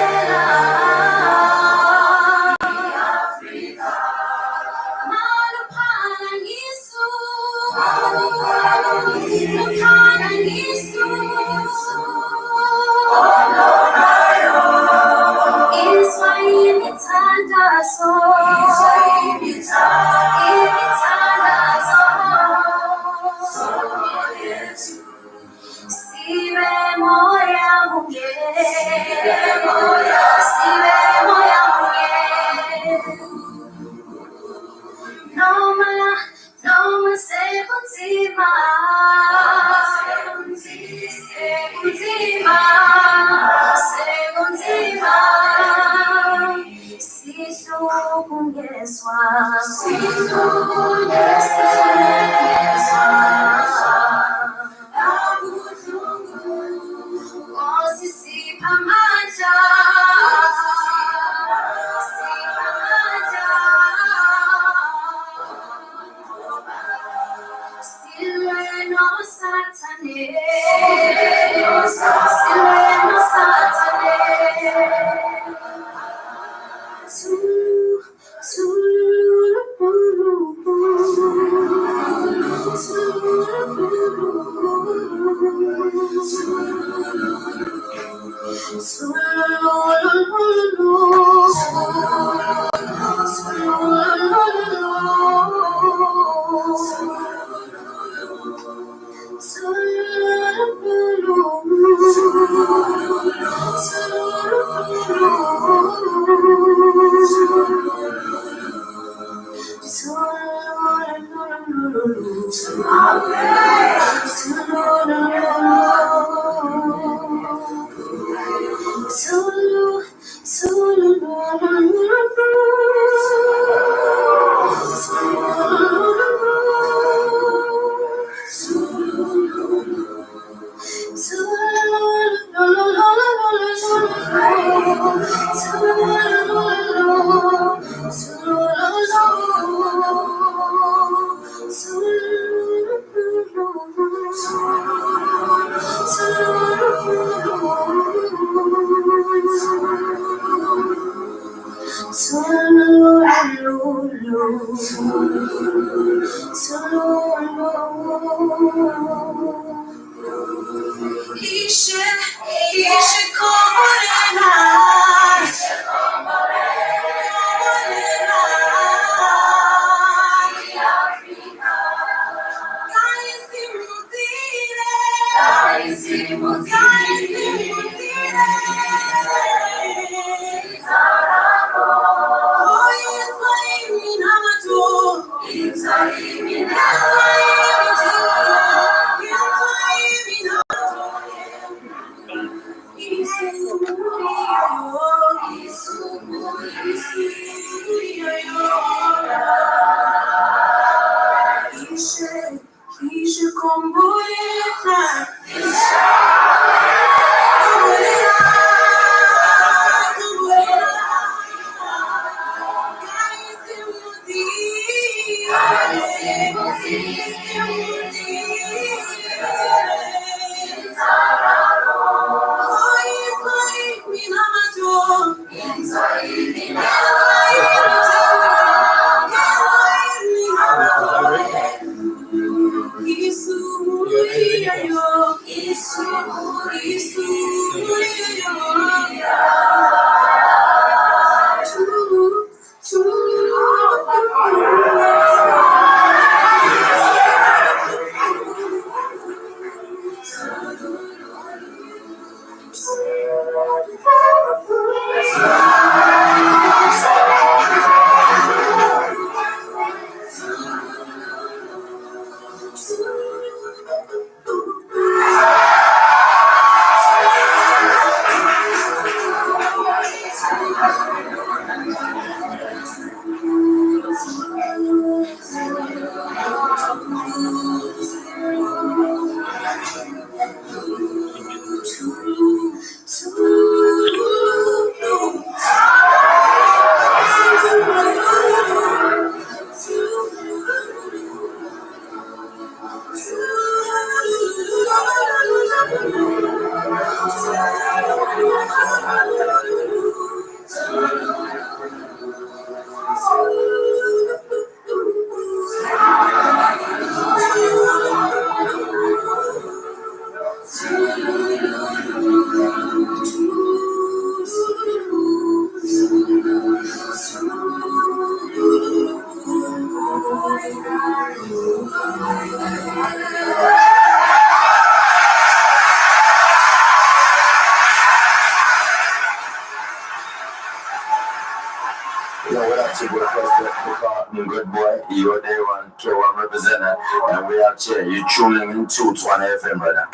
Good boy, you're day one, K1 representative, and we out here. You tuning into Tshwane FM, brother.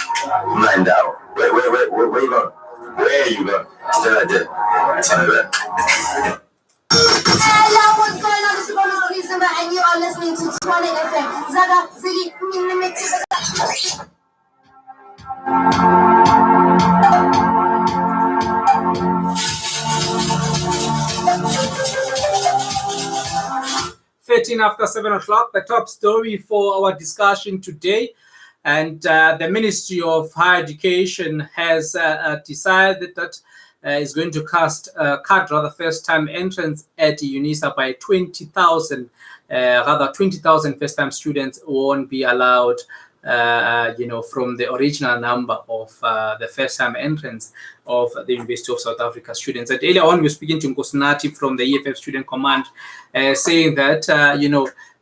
Mind out. Where you going? Where you going? Stay right there. Tell me that. Hello, what's going on? This is Bonus December, and you are listening to Tshwane FM. Zaga, Ziggy, 13 after 7 o'clock, the top story for our discussion today. And the Ministry of Higher Education has decided that is going to cut first-time entrance at Unisa by 20,000. 20,000 first-time students won't be allowed, from the original number of the first-time entrance of the University of South Africa students. And earlier on, we were speaking to Nkosinathi from the EFF Student Command, saying that,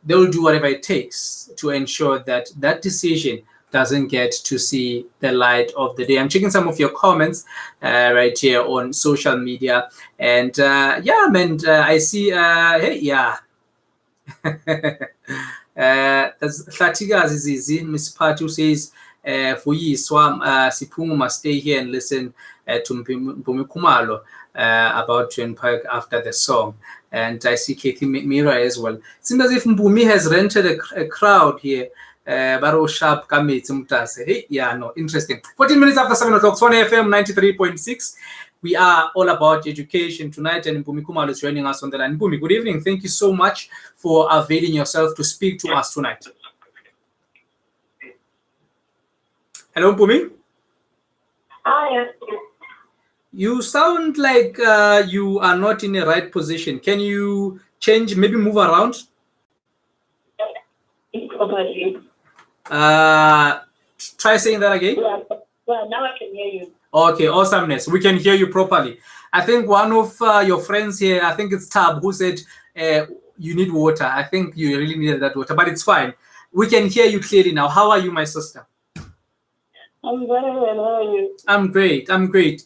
they will do whatever it takes to ensure that that decision doesn't get to see the light of the day. I'm checking some of your comments right here on social media. And I see, that's Hlatigazi Zizi, Miss Patu says, Fuyiswa, Sipungu must stay here and listen to Mpumi Kumalo about to unpack after the song. And I see Kathy Mira as well. It seems as if Mpumi has rented a crowd here. Baro Sharp interesting. 14 minutes after 7 o'clock, Tshwane FM 93.6. We are all about education tonight, and Mpumi Kumalo is joining us on the line. Mpumi, good evening. Thank you so much for availing yourself to speak to us tonight. Hello, Mpumi. Hi. You sound like you are not in the right position. Can you change, maybe move around? Probably. Try saying that again. Well, now I can hear you. Okay, awesomeness. We can hear you properly. I think one of your friends here, I think it's Tab, who said you need water. I think you really needed that water, but it's fine. We can hear you clearly now. How are you, my sister? I'm very well. How are you? I'm great. I'm great.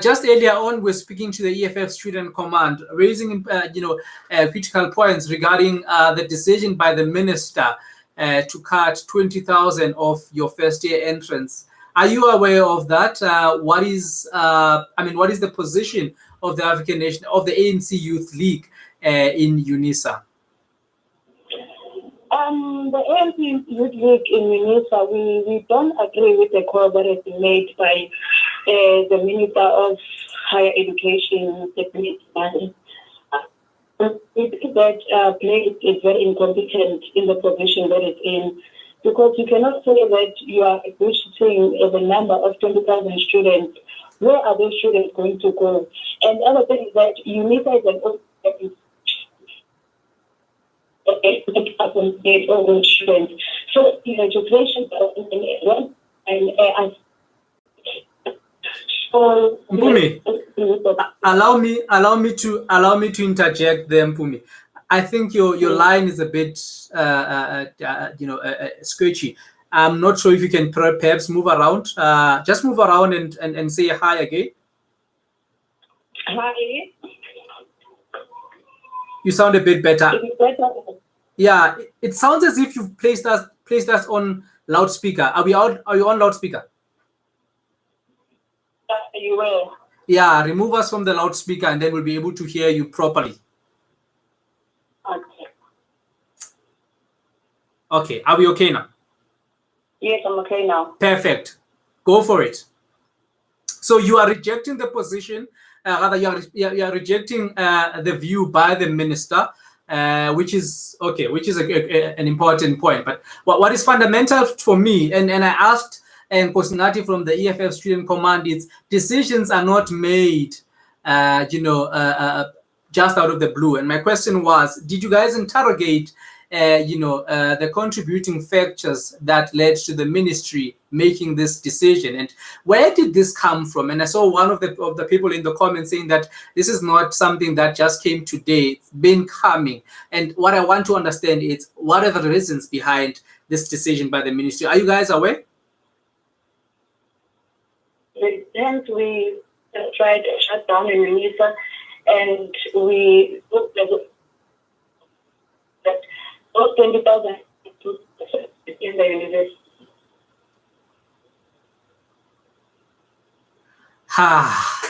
Just earlier on, we're speaking to the EFF Student Command, raising critical points regarding the decision by the minister to cut 20,000 of your first-year entrance. Are you aware of that? What is the position of the African Nation of the ANC Youth League in Unisa? The ANC Youth League in Unisa, we don't agree with the call that has been made by the Minister of Higher Education, the Nzimande. That place is very incompetent in the position that it's in, because you cannot say that you are boosting the number of 20,000 students. Where are those students going to go? And the other thing is that Unisa is an students. So the legislation Mpumi, allow me to interject there, Mpumi. I think your line is a bit sketchy. I'm not sure if you can perhaps move around. Just move around and say hi again. Hi. You sound a bit better. Better. Yeah, it sounds as if you've placed us on loudspeaker. Are you on loudspeaker? You were. Yeah, remove us from the loudspeaker and then we'll be able to hear you properly. Okay. Okay, are we okay now? Yes, I'm okay now. Perfect. Go for it. So you are rejecting the position, rather you are rejecting the view by the minister, which is okay, which is an important point. But what is fundamental for me, and I asked Kosinati from the EFF Student Command, is decisions are not made, just out of the blue. And my question was, did you guys interrogate, the contributing factors that led to the ministry making this decision, and where did this come from? And I saw one of the people in the comments saying that this is not something that just came today; it's been coming. And what I want to understand is, what are the reasons behind this decision by the ministry? Are you guys aware? Hence, we tried to shut down in Unisa, and we looked at that those 20,000 in the university.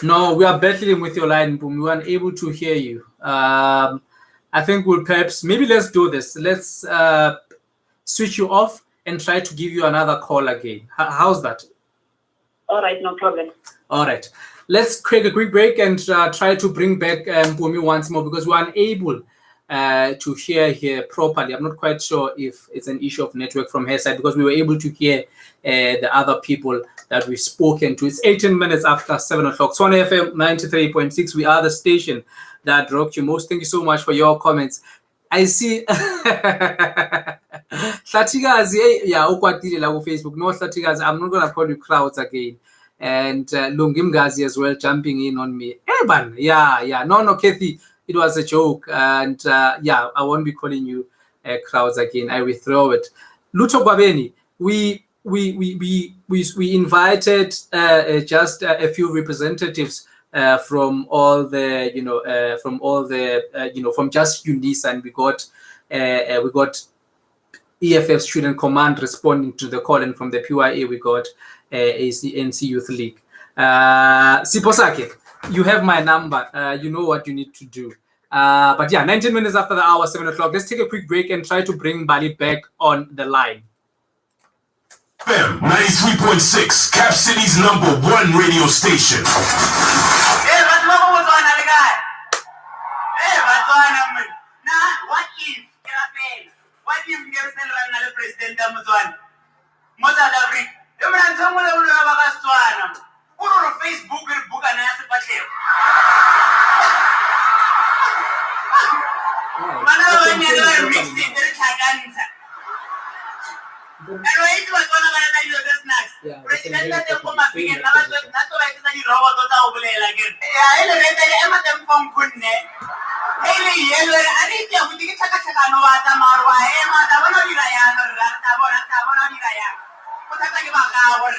No, we are battling with your line, Boom. We are unable to hear you. I think we'll maybe let's do this. Let's switch you off and try to give you another call again. How's that? All right, no problem. All right. Let's take a quick break and try to bring back Mpumi once more, because we're unable to hear here properly. I'm not quite sure if it's an issue of network from her side, because we were able to hear the other people that we've spoken to. It's 18 minutes after 7 o'clock. Tshwane FM 93.6. We are the station that rocked you most. Thank you so much for your comments. I see. Hlatigazi, yeah, ukwatile la ku Facebook. No, Hlatigazi, I'm not gonna call you crowds again. And Lungimgazi as well jumping in on me. Eban, yeah. No, Kathy, it was a joke. And I won't be calling you crowds again. I withdraw it. Luto Gwabeni, we invited just a few representatives from all the, from just Unisa, and we got EFF Student Command responding to the call, and from the PYA we got ANC Youth League. Siposake, you have my number. You know what you need to do. But yeah, 19 minutes after the hour, 7 o'clock. Let's take a quick break and try to bring Bali back on the line. FM 93.6, Cap City's #1 radio station. What if you get the president of Mzala? You man, someone will have a Tshwane. Put on Facebook and book and ask about him. When you mixed in the Chaganza. And wait, what one of the snacks. President of the African na to ba tsa di robot tsa go bolela ke ya ele re tele e matem fong kunne ele yelo ari ke go di ka ka no ba ta marwa e ma ta bona di ra ya no ra ta bona di ra ya ko ta ke ba ka go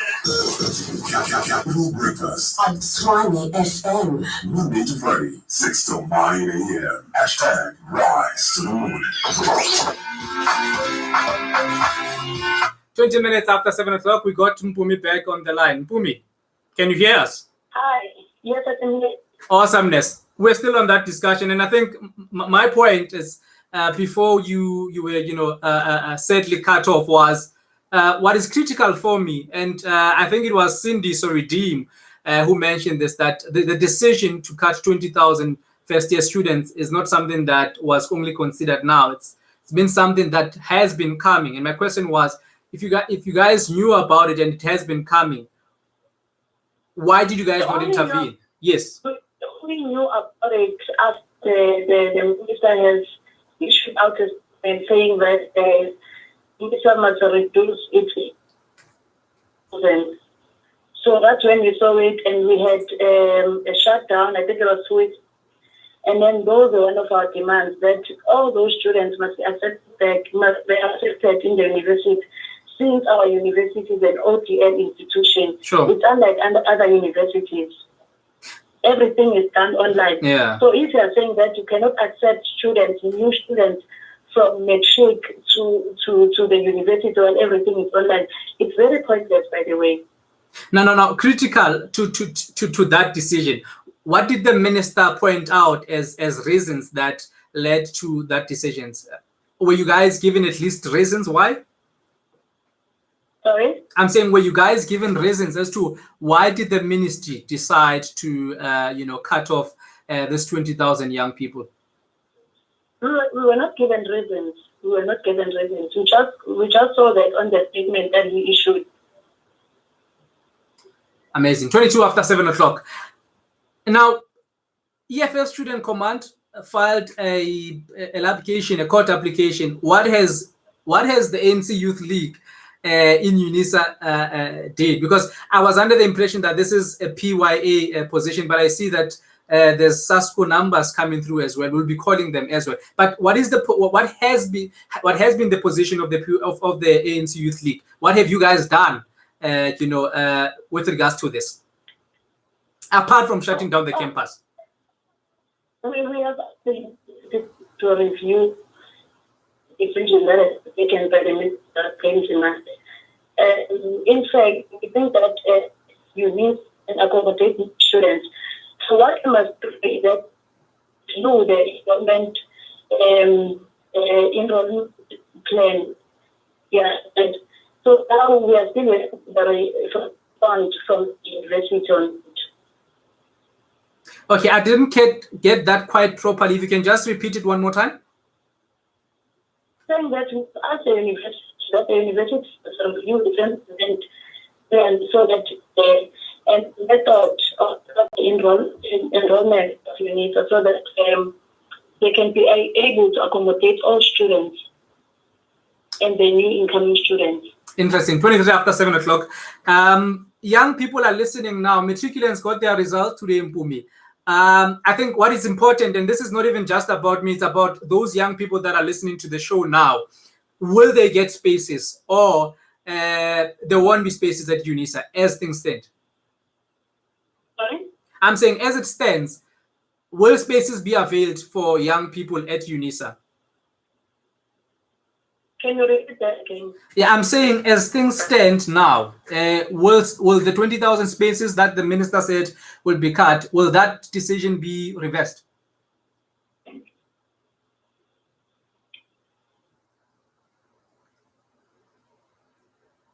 Capital Breakfast On Tshwane FM. Monday to Friday, 6 till 9 a.m. Hashtag rise to the morning. 20 minutes after 7 o'clock, we got Mpumi back on the line. Mpumi, can you hear us? Hi. Yes, I can hear. Awesomeness. We're still on that discussion, and I think my point is before you were sadly cut off was what is critical for me, and I think it was Cindy Soredeem who mentioned this, that the decision to cut 20,000 first-year students is not something that was only considered now. It's been something that has been coming, and my question was, if you guys knew about it and it has been coming, why did you guys not intervene? Yes. We knew about it after the minister has issued out a statement saying that the minister must reduce its. So that's when we saw it, and we had a shutdown. I think it was 2 weeks. And then those were one of our demands, that all those students must be accepted in the university. Since our university is an ODN institution, sure, it's unlike other universities. Everything is done online. Yeah. So if you are saying that you cannot accept students, new students from matric to the university when everything is online, it's very pointless, by the way. No. Critical to that decision. What did the minister point out as reasons that led to that decisions? Were you guys given at least reasons why? Sorry? I'm saying, were you guys given reasons as to why did the ministry decide to, cut off this 20,000 young people? We were not given reasons. We just saw that on the statement that we issued. Amazing. 22 after 7 o'clock. Now, EFF Student Command filed a court application. What has the ANC Youth League in Unisa did? Because I was under the impression that this is a PYA position, but I see that there's SASCO numbers coming through as well. We'll be calling them as well. But what has been the position of the ANC Youth League? What have you guys done, with regards to this, apart from shutting down the campus? We have to review the decision that is taken by the Minister Nzimande. In fact, we think that you need an accommodating students. So what you must do is that the government enrollment plan. Yeah. And so now we are still waiting for the fund from the university on it. Okay, I didn't get that quite properly. If you can just repeat it one more time. Saying that we ask the university to review the and so that and method of enrollment of Unisa, so that they can be able to accommodate all students and the new incoming students. Interesting. 23 after 7 o'clock. Young people are listening now. Matriculants got their results today in Mpumi. I think what is important, and this is not even just about me, it's about those young people that are listening to the show now. Will they get spaces, or there won't be spaces at Unisa as things stand? Sorry? I'm saying, as it stands, will spaces be availed for young people at Unisa? Can you repeat that again? Yeah, I'm saying, as things stand now, will the 20,000 spaces that the minister said will be cut, will that decision be reversed?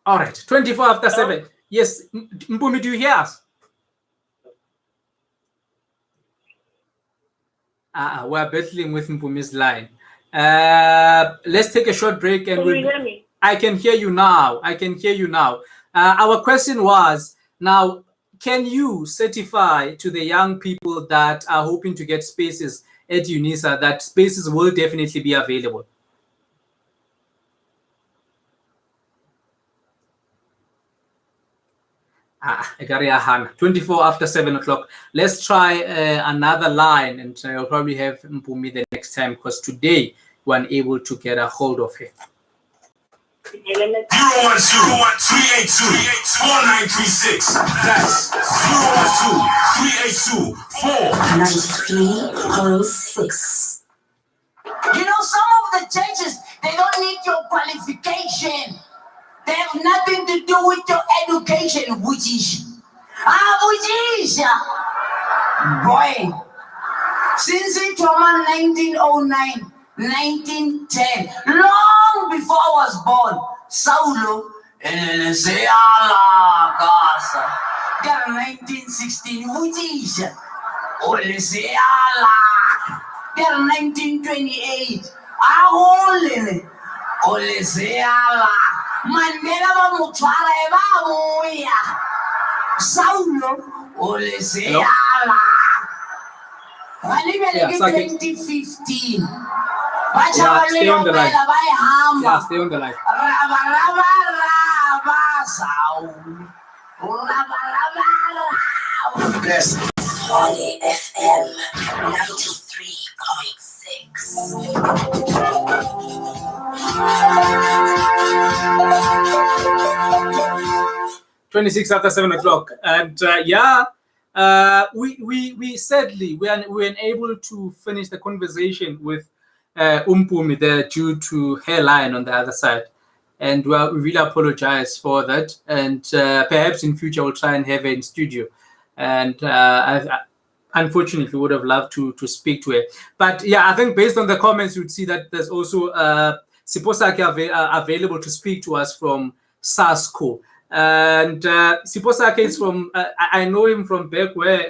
All right, 24 after 7. Yes, Mpumi, do you hear us? We're battling with Mpumi's line. Let's take a short break and Can you hear me? I can hear you now. Our question was, now, can you certify to the young people that are hoping to get spaces at Unisa that spaces will definitely be available? 24 after 7 o'clock. Let's try another line, and I'll probably have Mpumi the next time because today we're unable to get a hold of him. 012-382-4936. That's 012-382-493.6. You know, some of the judges, they don't need your qualification. They have nothing to do with your education, Vujisha. Vujisha. Boy, since it was 1909, 1910, long before I was born, Saulo, got 1916, Vujisha. Got 1928, Mandela ba motshwara e ba moya. Saulo o le seala. Ga le be le 2015. Ba tshaba le yo bela ba e hama. Yeah, stay on the line. Raba Saulo. Raba. Yes. Tshwane FM 93.6. 26 after 7 o'clock, and we sadly we were unable to finish the conversation with Mpumi there due to hairline on the other side, and we really apologize for that, and perhaps in future we'll try and have her in studio, and I unfortunately would have loved to speak to her, but yeah, I think based on the comments you'd see that there's also Siposake available to speak to us from SASCO. And Siposake is from I know him from back where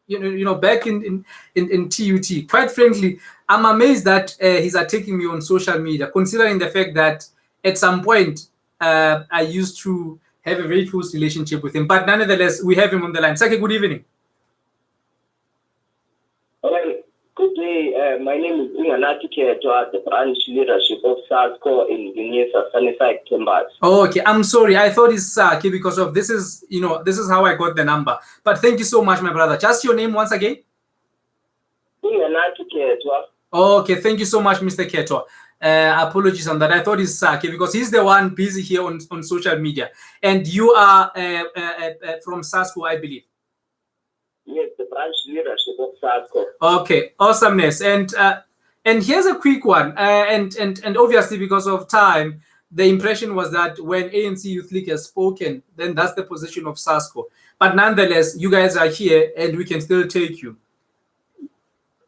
back in TUT. Quite frankly, I'm amazed that he's attacking me on social media, considering the fact that at some point I used to have a very close relationship with him. But nonetheless, we have him on the line. Sake, good evening. Good day. My name is Nzimande at the branch leadership of SASCO in Unisa, Sunnyside, Campus. Oh, okay. I'm sorry. I thought it's Sake because of this is how I got the number. But thank you so much, my brother. Just your name once again. Okay. Thank you so much, Mr. Keto. Apologies on that. I thought it's Sake because he's the one busy here on social media. And you are from SASCO, I believe. Yes, the branch leadership of SASCO. Okay, awesomeness. And here's a quick one. And obviously because of time, the impression was that when ANC Youth League has spoken, then that's the position of SASCO. But nonetheless, you guys are here and we can still take you.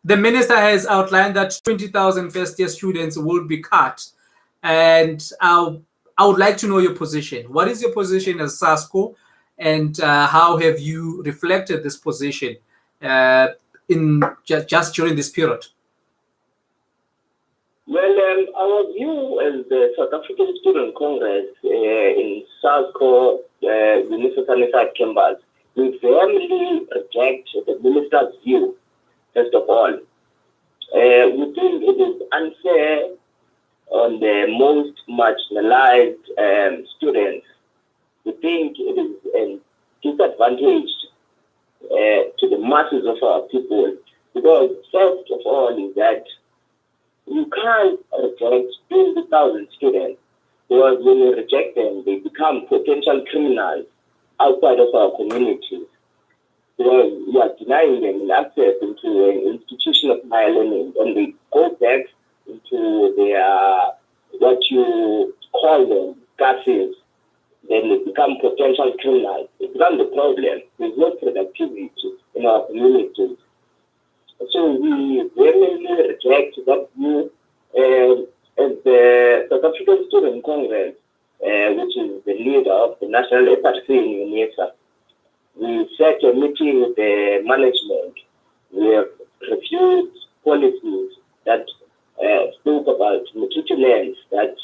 The minister has outlined that 20,000 first-year students will be cut. And I would like to know your position. What is your position as SASCO? And how have you reflected this position in just during this period? Well, our view as the South African Student Congress in SASCO, Unisa Sunnyside Campus, we firmly reject the minister's view, first of all. We think it is unfair on the most marginalized students. We think it is a disadvantage to the masses of our people because first of all is that you can't reject 20,000 students because when you reject them, they become potential criminals outside of our communities. Because you are denying them access into an institution of higher learning and they go back into their, what you call them, classes. Then they become potential criminals. It becomes a problem. There's no productivity in our communities. So we vehemently reject that view as the South African Student Congress, which is the leader of the National EFFSC in Unisa. We set a meeting with the management. We have reviewed policies that spoke about matriculants that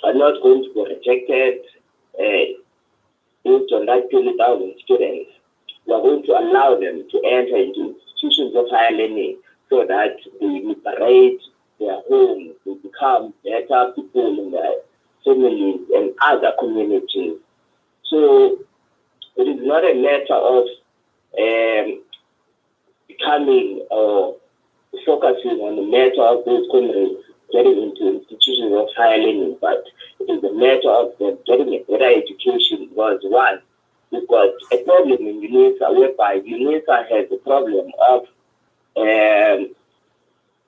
are not going to be rejected based on that 20,000 students. We are going to allow them to enter into institutions of higher learning so that they liberate their homes, they become better people in their families and other communities. So It is not a matter of becoming or focusing on the matter of those comrades getting into institutions of higher learning, but it is a matter of them getting a better education. Because one, we've got a problem in Unisa whereby Unisa has a problem of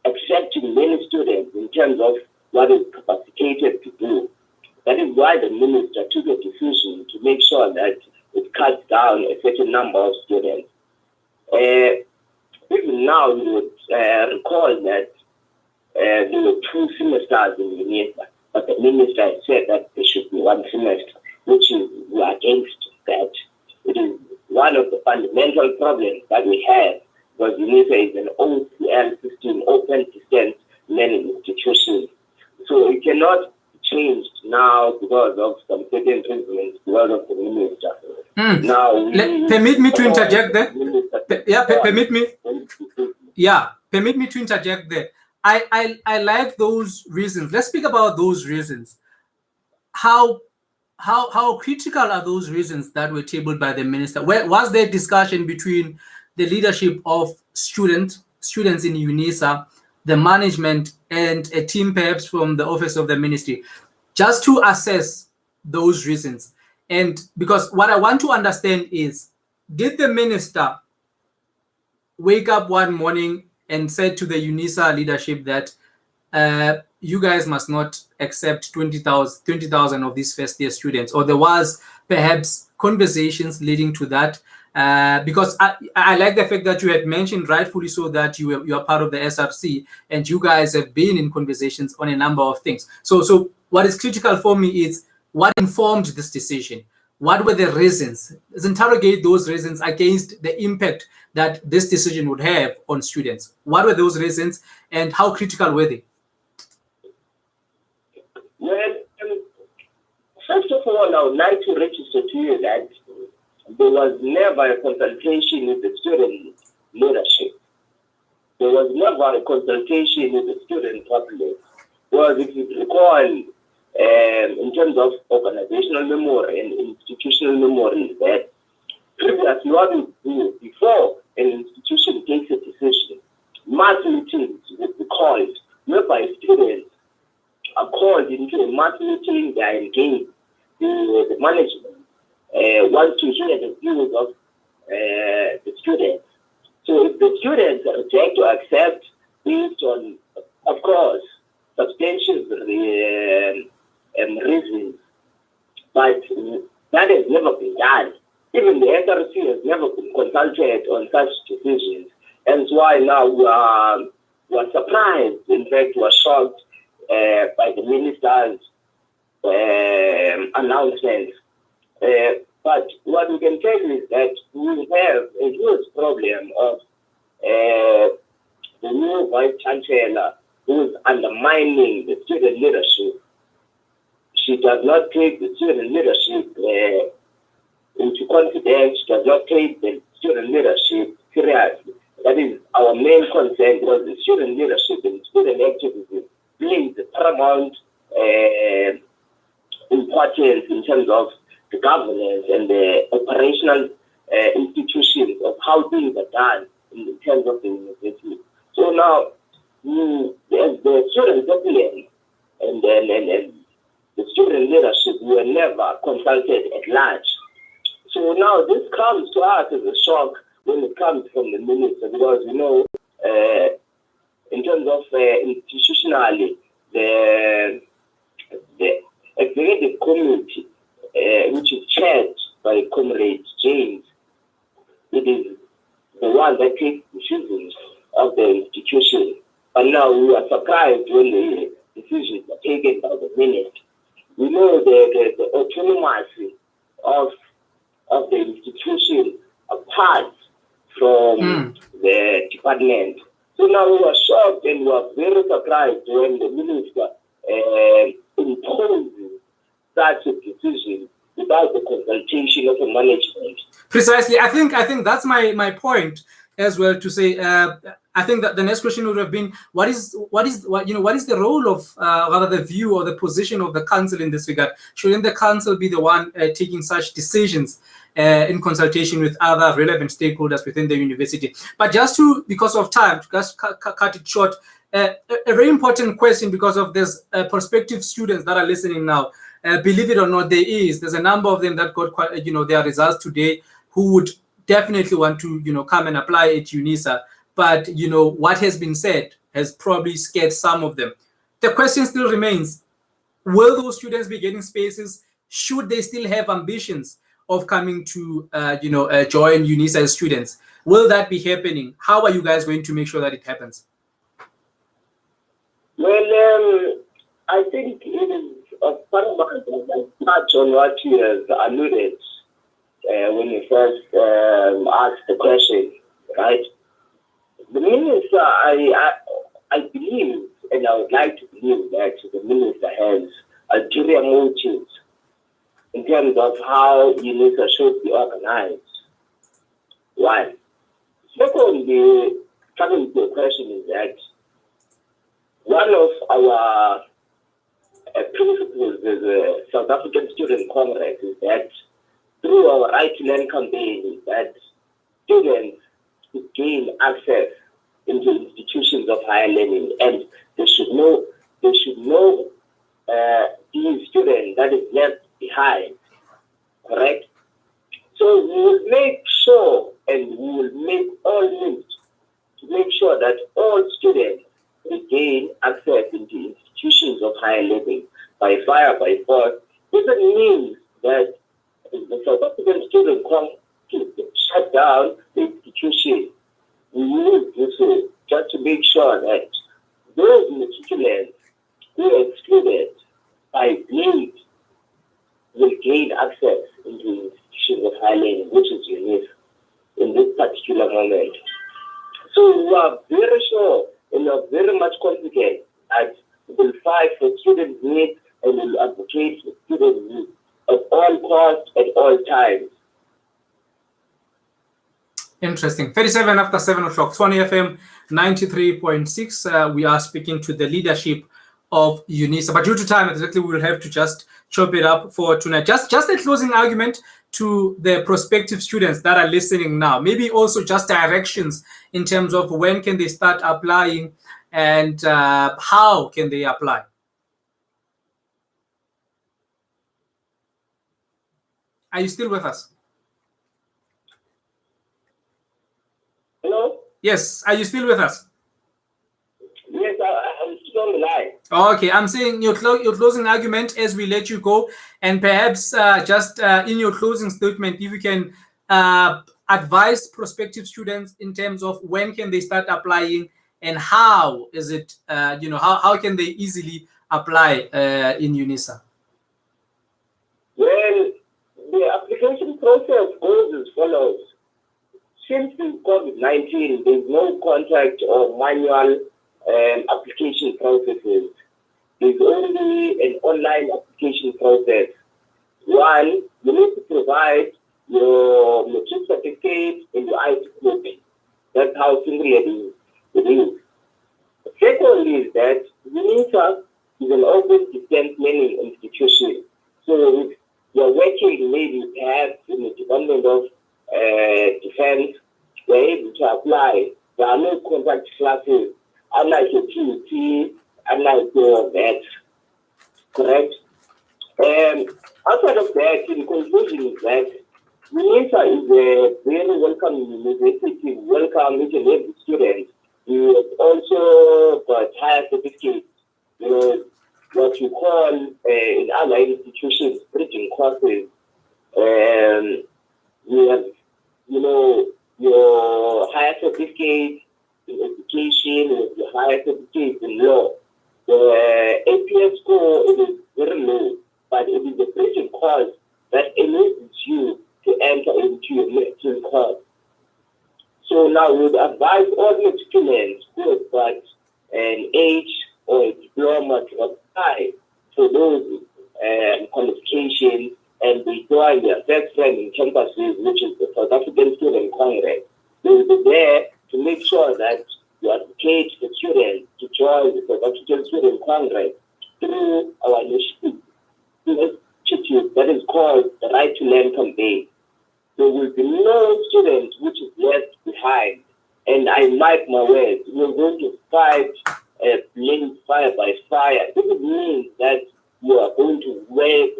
accepting many students in terms of what is capacitated to do. That is why the minister took a decision to make sure that it cuts down a certain number of students. Even now, you would recall that there were 2 semesters in Unisa, but the minister has said that there should be 1 semester, which is we are against that. It is one of the fundamental problems that we have, because Unisa is an OCL system, open distance learning institution. So it cannot be changed now because of some certain reasons, because of the minister. Now, permit me to interject there. Permit me. Yeah, permit me to interject there. I like those reasons. Let's speak about those reasons. How critical are those reasons that were tabled by the minister? Was there discussion between the leadership of students in Unisa, the management, and a team perhaps from the office of the ministry, just to assess those reasons? And because what I want to understand is, did the minister wake up one morning and said to the Unisa leadership that you guys must not accept 20,000 of these first-year students, or there was perhaps conversations leading to that? Because I like the fact that you had mentioned, rightfully so, that you are part of the SRC and you guys have been in conversations on a number of things. So what is critical for me is what informed this decision. What were the reasons? Let's interrogate those reasons against the impact that this decision would have on students. What were those reasons and how critical were they? Well, first of all, I would like to register to you that there was never a consultation with the student leadership. There was never a consultation with the student populace. Because if you recall, in terms of organizational memory and institutional memory, that previously what we do before an institution takes a decision, mass meetings would be called, whereby students are called into a mass meeting, they are engaged. The management wants to hear the views of the students. So if the students reject or accept based on, of course, substantial reasons, but that has never been done. Even the SRC has never been consulted on such decisions. And that's why now we are surprised, in fact, we are shocked by the minister's announcement. But what we can tell you is that we have a huge problem of the new vice chancellor who is undermining the student leadership. She does not take the student leadership into confidence. She does not take the student leadership seriously. That is our main concern, because the student leadership and student activism plays the paramount importance in terms of the governance and the operational institutions of how things are done in terms of the university. So now, the student population and the student leadership were never consulted at large. So now this comes to us as a shock when it comes from the minister, because in terms of institutionally, the executive committee, which is chaired by Comrade James, it is the one that takes decisions of the institution. And now we are surprised when the decisions are taken by the minister. We know the autonomy of the institution apart from the department. So now we are shocked and we are very surprised when the minister imposes such a decision without the consultation of the management. Precisely. I think that's my point as well, to say I I think that the next question would have been, what is the role of rather the view or the position of the council in this regard? Shouldn't the council be the one taking such decisions in consultation with other relevant stakeholders within the university? But just to, because of time, just cut it short, a very important question, because of this prospective students that are listening now. Believe it or not, there's a number of them that got quite, their results today, who would definitely want to come and apply at Unisa. But what has been said has probably scared some of them. The question still remains: will those students be getting spaces? Should they still have ambitions of coming to join Unisa as students? Will that be happening? How are you guys going to make sure that it happens? Well, I think it is of paramount to touch on what you have alluded when you first asked the question, right? The minister, I believe, and I would like to believe that the minister has ulterior motives in terms of how Unisa should be organized. One. Secondly, coming to the question is that one of our principles as a South African Student Congress is that through our Right to Learn campaign, that students should gain access into institutions of higher learning, and they should know these students that is left behind, correct? So we will make sure, and we will make all means to make sure that all students regain access into institutions of higher learning by fire, by force. Doesn't mean that the South African Student Congress shut down the institution. We need to just to make sure that those matriculants who are excluded by need will gain access into institutions of higher learning, which is unique in this particular moment. So we are very sure and we are very much confident that we will fight for student needs and will advocate for student needs at all costs, at all times. Interesting. 37 after 7 o'clock. Tshwane FM 93.6. We are speaking to the leadership of Unisa. But due to time, exactly, we will have to just chop it up for tonight. Just a closing argument to the prospective students that are listening now. Maybe also just directions in terms of when can they start applying and how can they apply. Are you still with us? Hello? Yes. Are you still with us? Yes, I'm still on the line. Okay, I'm saying your closing argument as we let you go, and perhaps just in your closing statement, if you can advise prospective students in terms of when can they start applying and how is it, how can they easily apply in Unisa? Well, the application process goes as follows. Since COVID-19, there's no contact or manual application processes. There's only an online application process. One, you need to provide your matric certificate and your ID copy. That's how simple it is. Secondly is that Unisa is an open distance learning institution. So if you're working maybe perhaps in the Department of Defense, you're able to apply. There are no contact classes, unlike a PUT, unlike that. Correct? Outside of that, in conclusion, is that Unisa is a very welcome university, welcome each and every student. You also got higher certificates, what you call in other institutions, bridging courses. You have, your higher certificate in education, your higher certificate in law. The APS score is very low, but it is a bridging course that enables you to enter into your medical course. So now we would advise all the students who have got an age or a diploma to apply for those qualifications, and they join their first training campuses, which is the South African Student Congress. They will be there to make sure that you are Congress through our institute that is called the Right to Learn campaign. There will be no student which is left behind. And I mark my words, we're going to fight playing fire by fire. This means that you are going to wage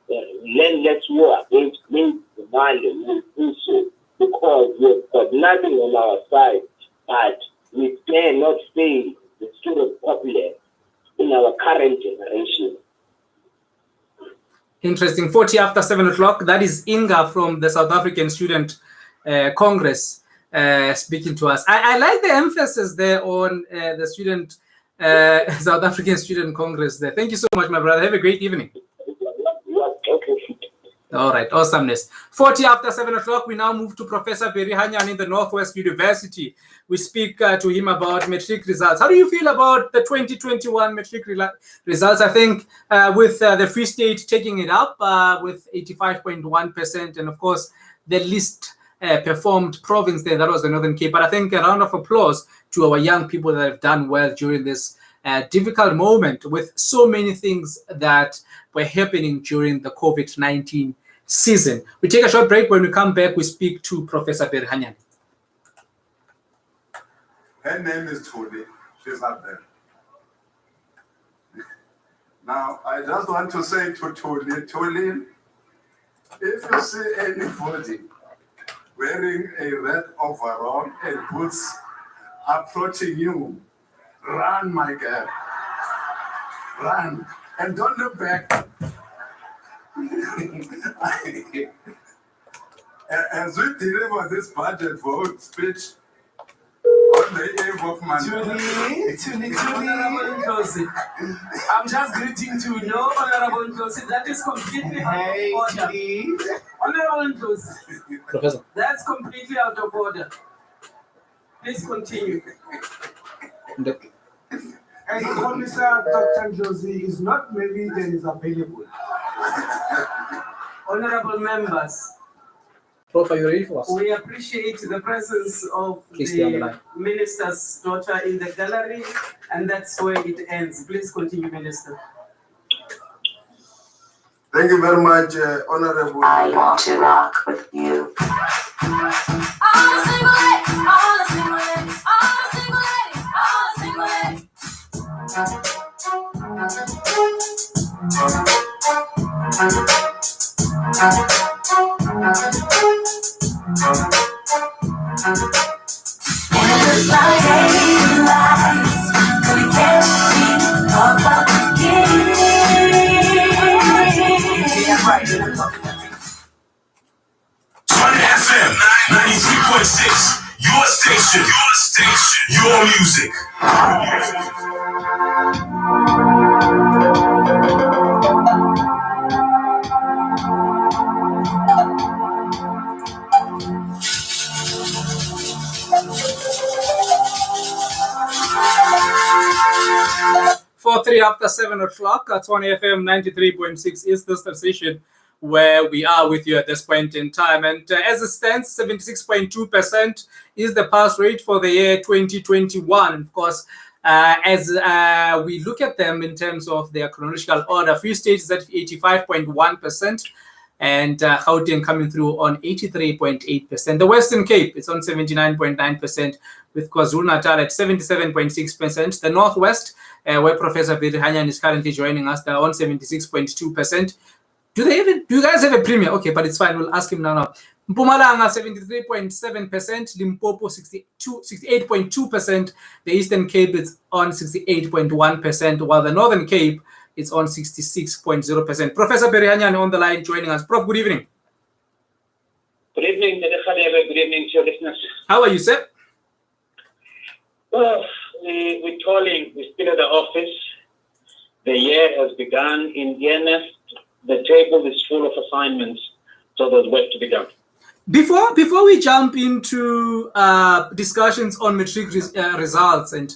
relentless war against Nzimande. We will do so because we've got nothing on our side, but we dare not fail the student populace in our current generation. Interesting. 40 after 7 o'clock. That is Inga from the South African Student Congress speaking to us. I like the emphasis there on the student South African Student Congress there. Thank you so much, my brother. Have a great evening. All right, awesomeness. 40 after 7 o'clock, we now move to Professor Berihanyane in the Northwest University. We speak to him about matric results. How do you feel about the 2021 matric results? I think with the Free State taking it up with 85.1%, and of course, the least performed province there, that was the Northern Cape. But I think a round of applause to our young people that have done well during this difficult moment with so many things that were happening during the COVID-19 season. We take a short break. When we come back, we speak to Professor Berihanyane. Her name is Tshwane. She's not there. Now, I just want to say to Tshwane, if you see anybody wearing a red overall and boots approaching you, run, my girl. Run. And don't look back. As we deliver this budget vote speech on the eve of Monday. I'm just greeting to no Honorable Nkosi. That is completely out of order. Honorable Nkosi. Professor. That's completely out of order. Please continue. And Officer Dr. Josie is not married and is available. Honorable members, Prof, are you ready for us? we appreciate the presence of Please stay on the the line. minister's daughter in the gallery, and that's where it ends. Please continue, Minister. Thank you very much, Honorable. I want to rock with you. Tshwane FM 93.6. Your station. Your music. For 3 after 7 o'clock, Tshwane FM 93.6 is the station where we are with you at this point in time. And as it stands, 76.2% is the pass rate for the year 2021. Of course, as we look at them in terms of their chronological order, Free State is at 85.1%, and Gauteng coming through on 83.8%. The Western Cape is on 79.9%, with KwaZulu-Natal at 77.6%. The Northwest, where Professor Berihanyane is currently joining us, they're on 76.2%. Do you guys have a premier? Okay, but it's fine. We'll ask him now. Mpumalanga 73.7%, Limpopo 68.2%, the Eastern Cape is on 68.1%, while the Northern Cape is on 66.0%. Professor Berihanyane on the line joining us. Prof, good evening. Good evening, Dr. Radebe. Good evening to your listeners. How are you, sir? Well, we're toiling. We're still at the office. The year has begun in earnest. The table is full of assignments, so there's work to be done. Before we jump into discussions on matric results, and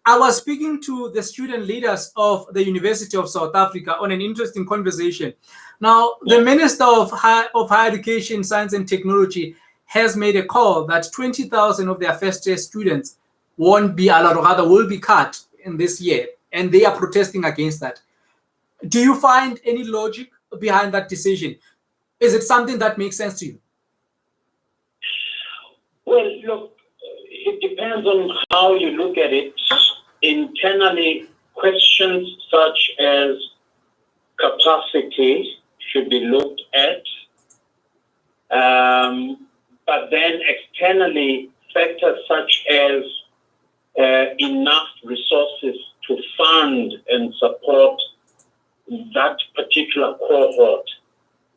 I was speaking to the student leaders of the University of South Africa on an interesting conversation. Now, the Minister of Higher Education, Science and Technology has made a call that 20,000 of their first-year students won't be allowed, or rather will be cut in this year. and they are protesting against that. Do you find any logic behind that decision? Is it something that makes sense to you? Well, look, it depends on how you look at it. Internally, questions such as capacity should be looked at. But then externally, factors such as enough resources to fund and support that particular cohort.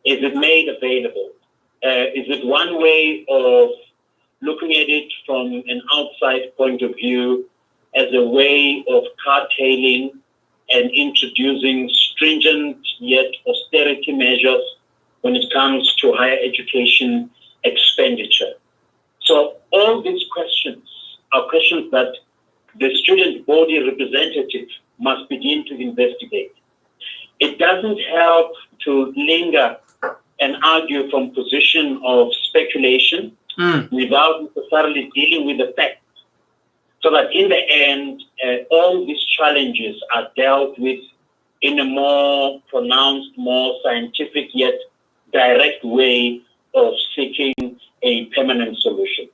Is it made available? Is it one way of looking at it from an outside point of view as a way of curtailing and introducing stringent yet austerity measures when it comes to higher education expenditure? So all these questions are questions that the student body representative must begin to investigate. It doesn't help to linger and argue from position of speculation without necessarily dealing with the facts, so that in the end, all these challenges are dealt with in a more pronounced, more scientific yet direct way of seeking a permanent solution.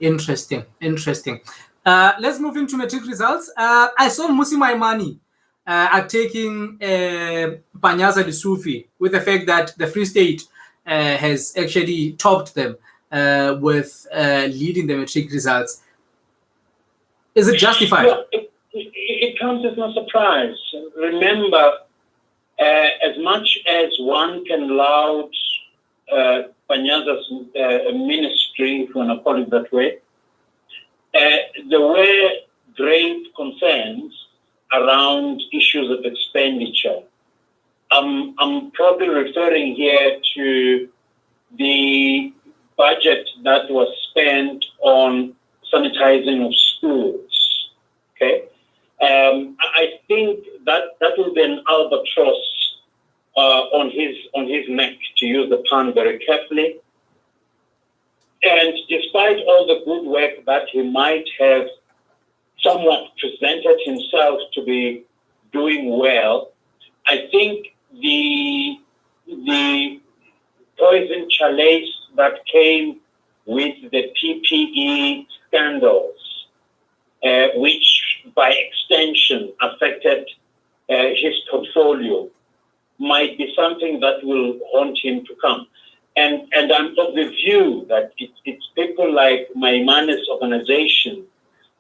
Interesting. Let's move into matric results. I saw Musi Maimani are taking Panyaza Lesotho with the fact that the Free State has actually topped them with leading the matric results. Is it justified? Yeah, it comes as no surprise. Remember, as much as one can laud Panyaza's ministry, if you want to call it that way, there were grave concerns around issues of expenditure. I'm probably referring here to the budget that was spent on sanitizing of schools. Okay, I think that will be an albatross on his neck, to use the pun very carefully. And despite all the good work that he might have somewhat presented himself to be doing well, I think the poison chalice that came with the PPE scandals, which by extension affected his portfolio, might be something that will haunt him to come. And I'm of the view that it's people like Maimana's organization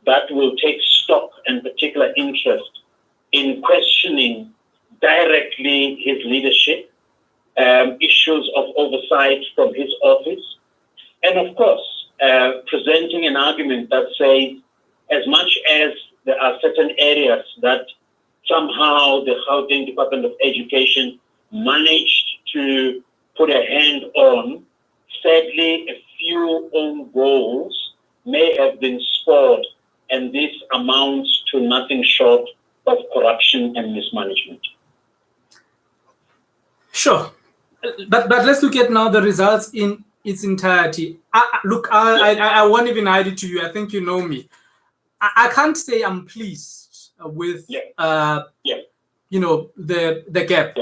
that will take stock and particular interest in questioning directly his leadership, issues of oversight from his office, and of course, presenting an argument that says, as much as there are certain areas that somehow the Gauteng Department of Education managed to put a hand on, sadly, a few own goals may have been scored, and this amounts to nothing short of corruption and mismanagement. Sure. But let's look at now the results in its entirety. I won't even hide it to you. I think you know me. I can't say I'm pleased with you know, the gap.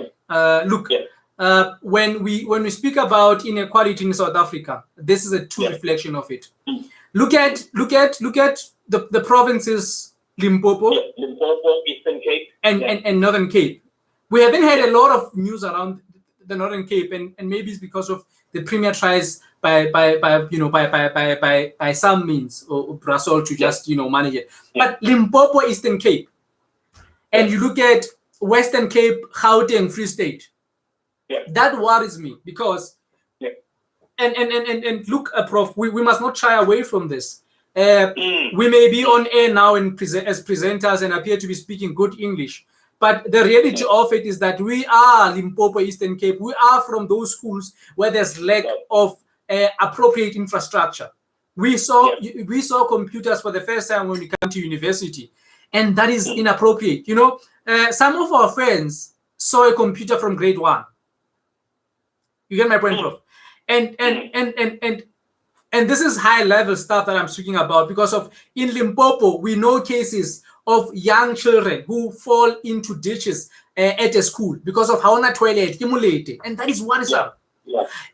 When we speak about inequality in South Africa, this is a true reflection of it. Look at the provinces Limpopo, Eastern Cape, and Northern Cape. We haven't had a lot of news around the Northern Cape, and maybe it's because of the Premier tries by some means or Brussels to just manage it. But Limpopo, Eastern Cape, and you look at Western Cape, Gauteng, Free State. That worries me because, and look, Prof, we must not shy away from this. We may be on air now and as presenters and appear to be speaking good English, but the reality of it is that we are Limpopo, Eastern Cape. We are from those schools where there's lack of appropriate infrastructure. We saw computers for the first time when we come to university, and that is inappropriate. Some of our friends saw a computer from grade 1. You get my point, Prof? And this is high level stuff that I'm speaking about, because in Limpopo we know cases of young children who fall into ditches at a school because of how na toilet accumulated, and that is worrisome.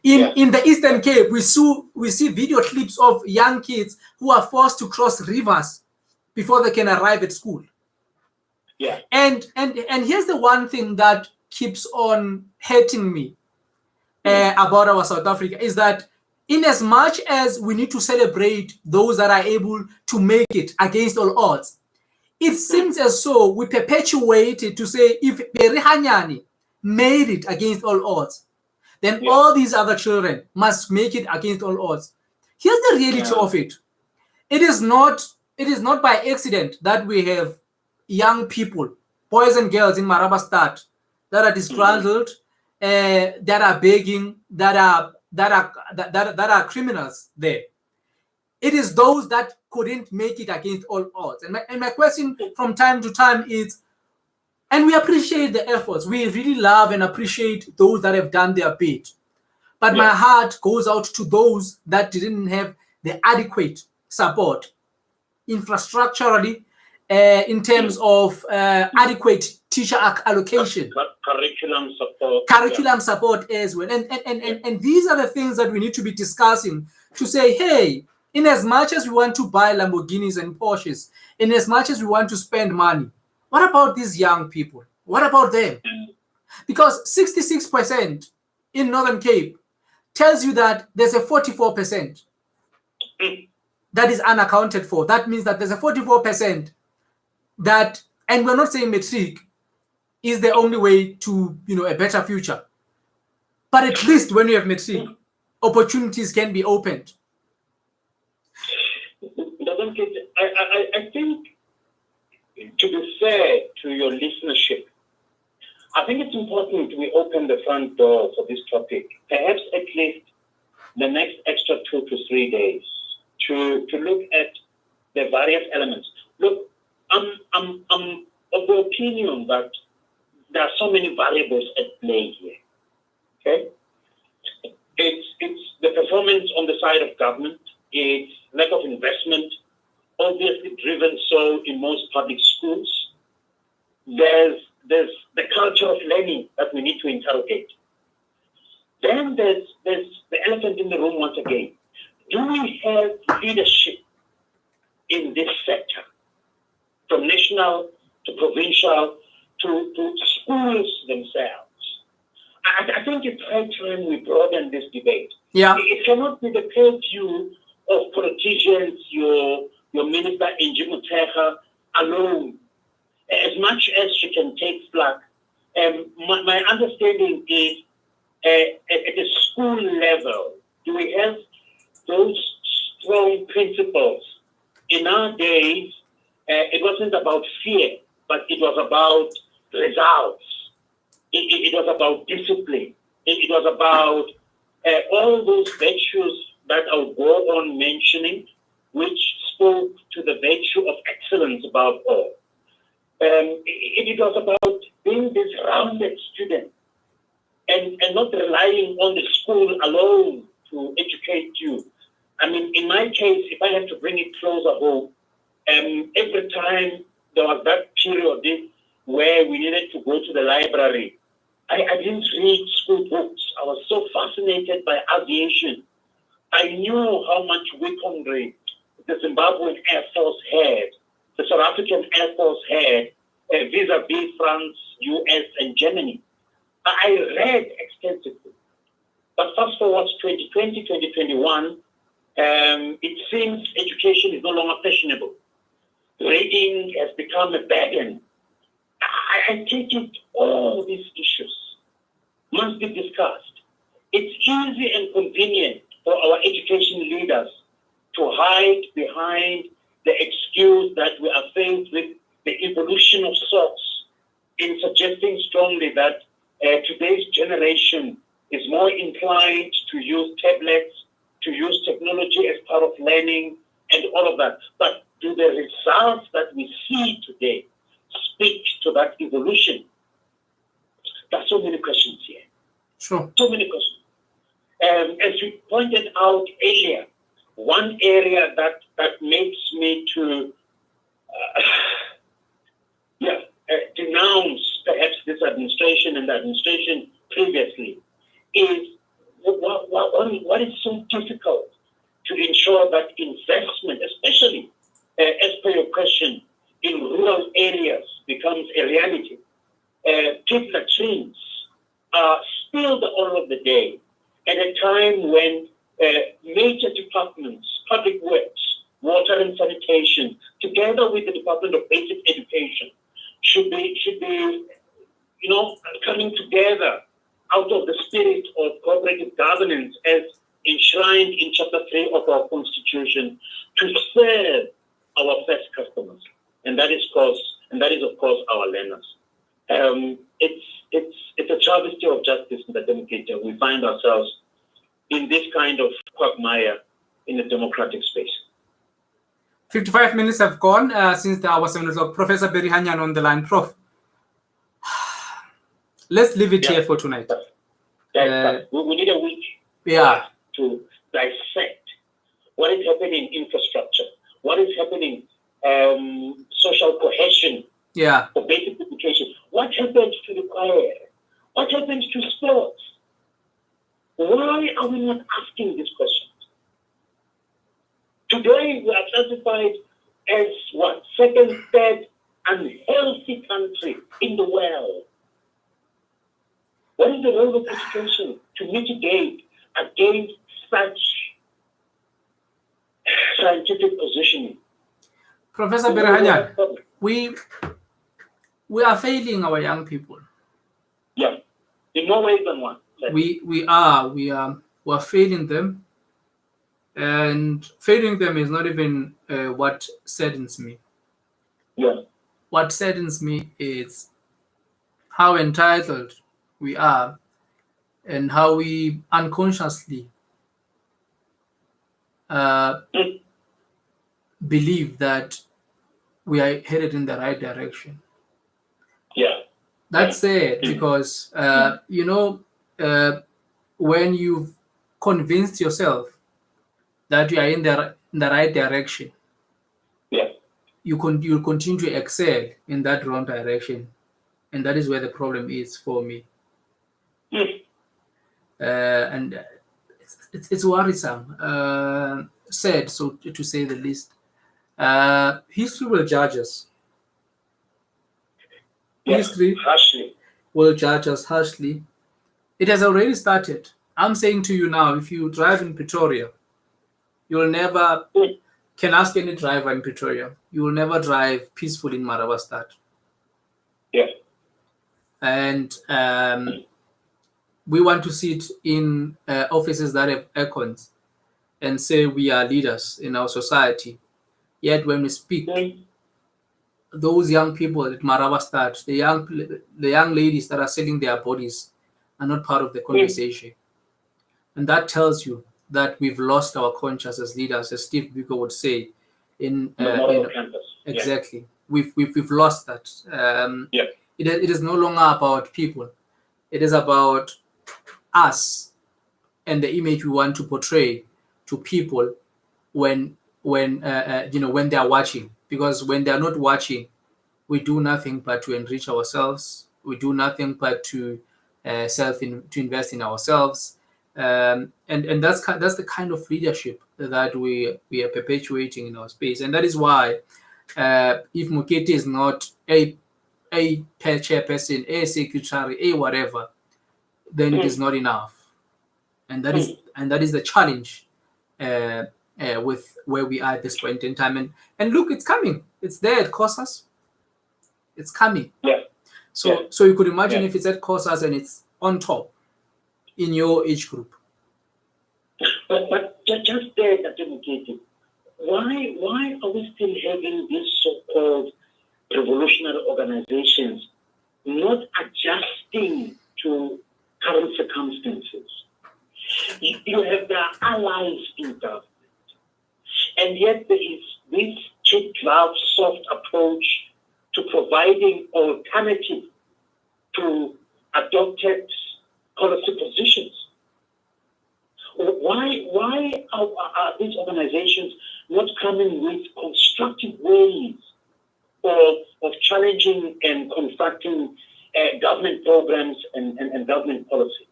In the Eastern Cape, we see video clips of young kids who are forced to cross rivers before they can arrive at school. And here's the one thing that keeps on hurting me about our South Africa is that in as much as we need to celebrate those that are able to make it against all odds, it seems as though we perpetuate it to say if Berihanyani made it against all odds, then all these other children must make it against all odds. Here's the reality of it. It is not by accident that we have young people, boys and girls in Marabastad that are disgruntled, that are begging, that are criminals there. It is those that couldn't make it against all odds. And my question from time to time is, and we appreciate the efforts. We really love and appreciate those that have done their bit. But my heart goes out to those that didn't have the adequate support infrastructurally, in terms of adequate teacher allocation, curriculum support as well. And these are the things that we need to be discussing to say, hey, in as much as we want to buy Lamborghinis and Porsches, in as much as we want to spend money, what about these young people? What about them? Because 66% in Northern Cape tells you that there's a 44% that is unaccounted for. That means that there's a 44% that, and we're not saying matric is the only way to, a better future. But at least when you have matric, opportunities can be opened. I think, to be fair to your listenership, I think it's important we open the front door for this topic, perhaps at least the next extra 2 to 3 days to look at the various elements. Look, I'm of the opinion that there are so many variables at play here. Okay? It's the performance on the side of government, it's lack of investment, obviously driven so in most public schools. There's the culture of learning that we need to interrogate. Then there's the elephant in the room once again. Do we have leadership in this sector, from national to provincial to schools themselves? I think it's high time we broaden this debate. It cannot be the purview of politicians, your minister Nzimande alone. As much as she can take slack, my understanding is at the school level, do we have those strong principles? In our days, it wasn't about fear, but it was about results. It was about discipline. It was about all those virtues that I would go on mentioning, which spoke to the virtue of excellence above all. It was about being this rounded student and not relying on the school alone to educate you. I mean, in my case, if I have to bring it closer home, every time there was that period where we needed to go to the library, I didn't read school books. I was so fascinated by aviation. I knew how much weaponry the Zimbabwean Air Force had, the South African Air Force had, vis-a-vis France, US, and Germany. I read extensively. But fast forward to 2020, 2021, it seems education is no longer fashionable. Reading has become a burden. I take it all these issues must be discussed. It's easy and convenient for our education leaders to hide behind the excuse that we are faced with the evolution of sorts in suggesting strongly that today's generation is more inclined to use tablets, to use technology as part of learning and all of that. But do the results that we see today speak to that evolution? There are so many questions here. Sure. So many questions. As you pointed out earlier, one area that makes me to denounce perhaps this administration and the administration previously is what is so difficult to ensure that investment, especially as per your question, in rural areas becomes a reality. People trains are still the order of the day at a time when major departments, public works, water and sanitation, together with the Department of Basic Education, should be coming together out of the spirit of cooperative governance as enshrined in Chapter 3 of our Constitution to serve our first customers, and that is of course our learners. It's a travesty of justice in the democracy. We find ourselves in this kind of quagmire in a democratic space. 55 minutes have gone since the hour 7 o'clock. Professor Berihanyan on the line. Prof, let's leave it here for tonight. We need a week to dissect what is happening in infrastructure, what is happening social cohesion for basic education, what happens to the choir, what happens to sports. Why are we not asking these questions? Today we are classified as what? Second, third unhealthy country in the world. What is the role of education to mitigate against such scientific positioning? Professor Berihanyan, we are failing our young people. Yeah, in more ways than one. We are failing them, and failing them is not even what saddens me. Yeah. What saddens me is how entitled we are and how we unconsciously believe that we are headed in the right direction. Yeah. That's it, because when you've convinced yourself that you are in the right direction, you'll continue to excel in that wrong direction, and that is where the problem is for me. And it's worrisome, sad, so to say the least. History will judge us. History will judge us harshly. It has already started. I'm saying to you now, if you drive in Pretoria, you will never, can ask any driver in Pretoria, you will never drive peacefully in Marabastad. Yeah. And we want to sit in offices that have aircons and say we are leaders in our society. Yet when we speak, those young people at Marabastad, the young ladies that are selling their bodies are not part of the conversation. And that tells you that we've lost our conscience as leaders, as Steve Biko would say. Exactly. We've lost that. It is no longer about people. It is about us and the image we want to portray to people when they are watching. Because when they are not watching, we do nothing but to enrich ourselves. We do nothing but to invest in ourselves. And that's the kind of leadership that we are perpetuating in our space. And that is why if Mokete is not a chairperson, a secretary, a whatever, then it is not enough. And that is the challenge with where we are at this point in time. And look, it's coming. It's there at COSAS. It's coming. So you could imagine if it's at COSAS and it's on top in your age group. But just there, Dr. Mokete, why are we still having these so-called revolutionary organizations not adjusting to current circumstances? You have their allies in government, and yet there is this kid glove soft approach to providing alternative to adopted policy positions. Why are these organizations not coming with constructive ways of challenging programs and government policy.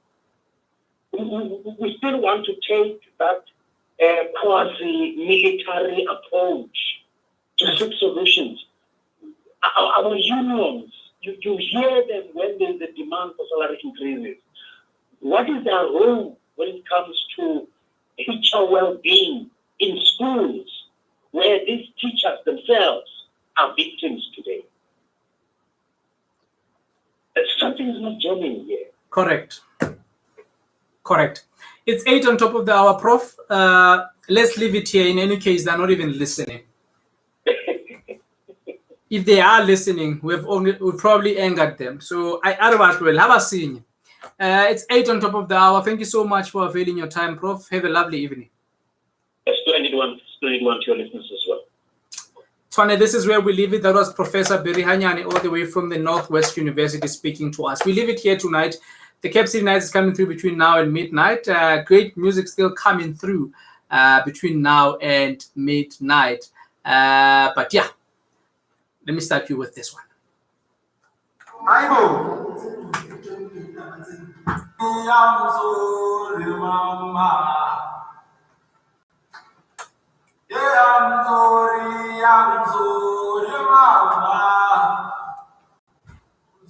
We still want to take that quasi-military approach to seek solutions. Our unions, you hear them when there's a demand for salary increases. What is their role when it comes to teacher well-being in schools where these teachers themselves are victims today? Something is not gelling here. Correct. It's 8 on top of the hour, Prof. Let's leave it here. In any case, they're not even listening. If they are listening, we've probably angered them. So otherwise, we'll have a scene. It's 8 on top of the hour. Thank you so much for availing your time, Prof. Have a lovely evening. Splendid one to your listeners as well. Tshwane, this is where we leave it. That was Professor Berihanyane all the way from the Northwest University speaking to us. We leave it here tonight. The Cape City Nights is coming through between now and midnight. Great music still coming through between now and midnight. But yeah, let me start you with this one. I'm sorry, mama.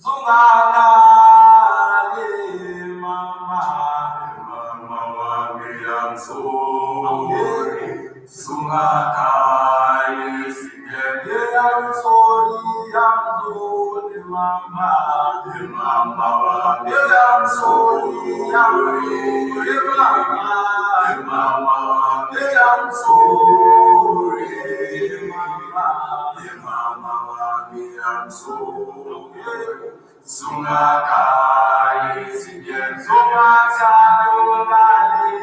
Zungana le mama, mama wami, I'm sorry. Zungana le singene, I'm sorry, mama, mama wami, I'm sorry, mama wami, I'm sorry. Mama wami, I'm sorry. Sungakai singen sungasalulali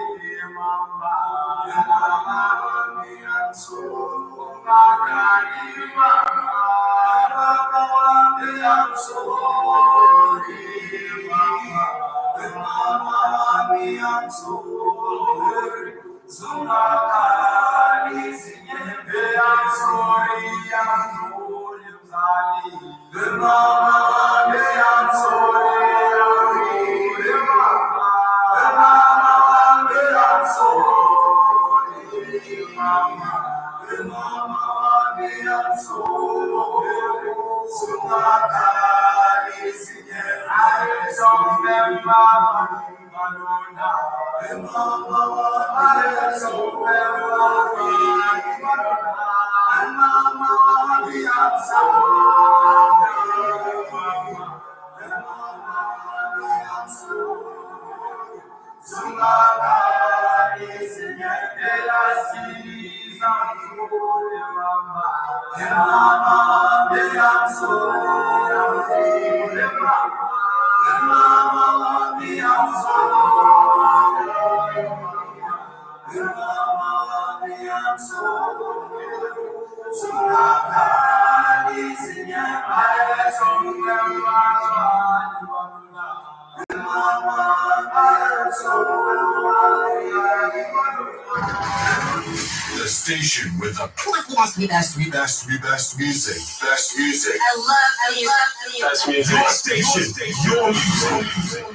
mama. Mama wami, I'm sorry. Mama wami, I'm sorry. Mama wami, I'm sorry. Sungakai singen I'm sorry. Mama, I'm sorry. The station with the best music. Best music. I love you. Best music. Your station. Your music.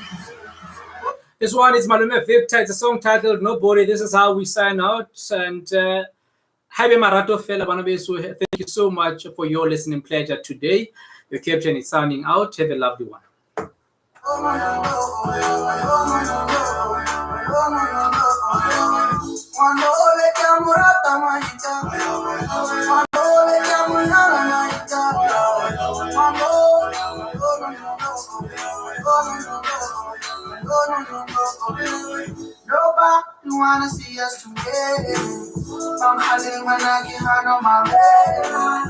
This one is Malume Victor. It's a song titled Nobody. This is how we sign out. And Happy Marato Fela Banabesu, thank you so much for your listening pleasure today. Your captain is signing out. Have a lovely one. Nobody wanna see us together. I'm hiding when I get hard on my bed.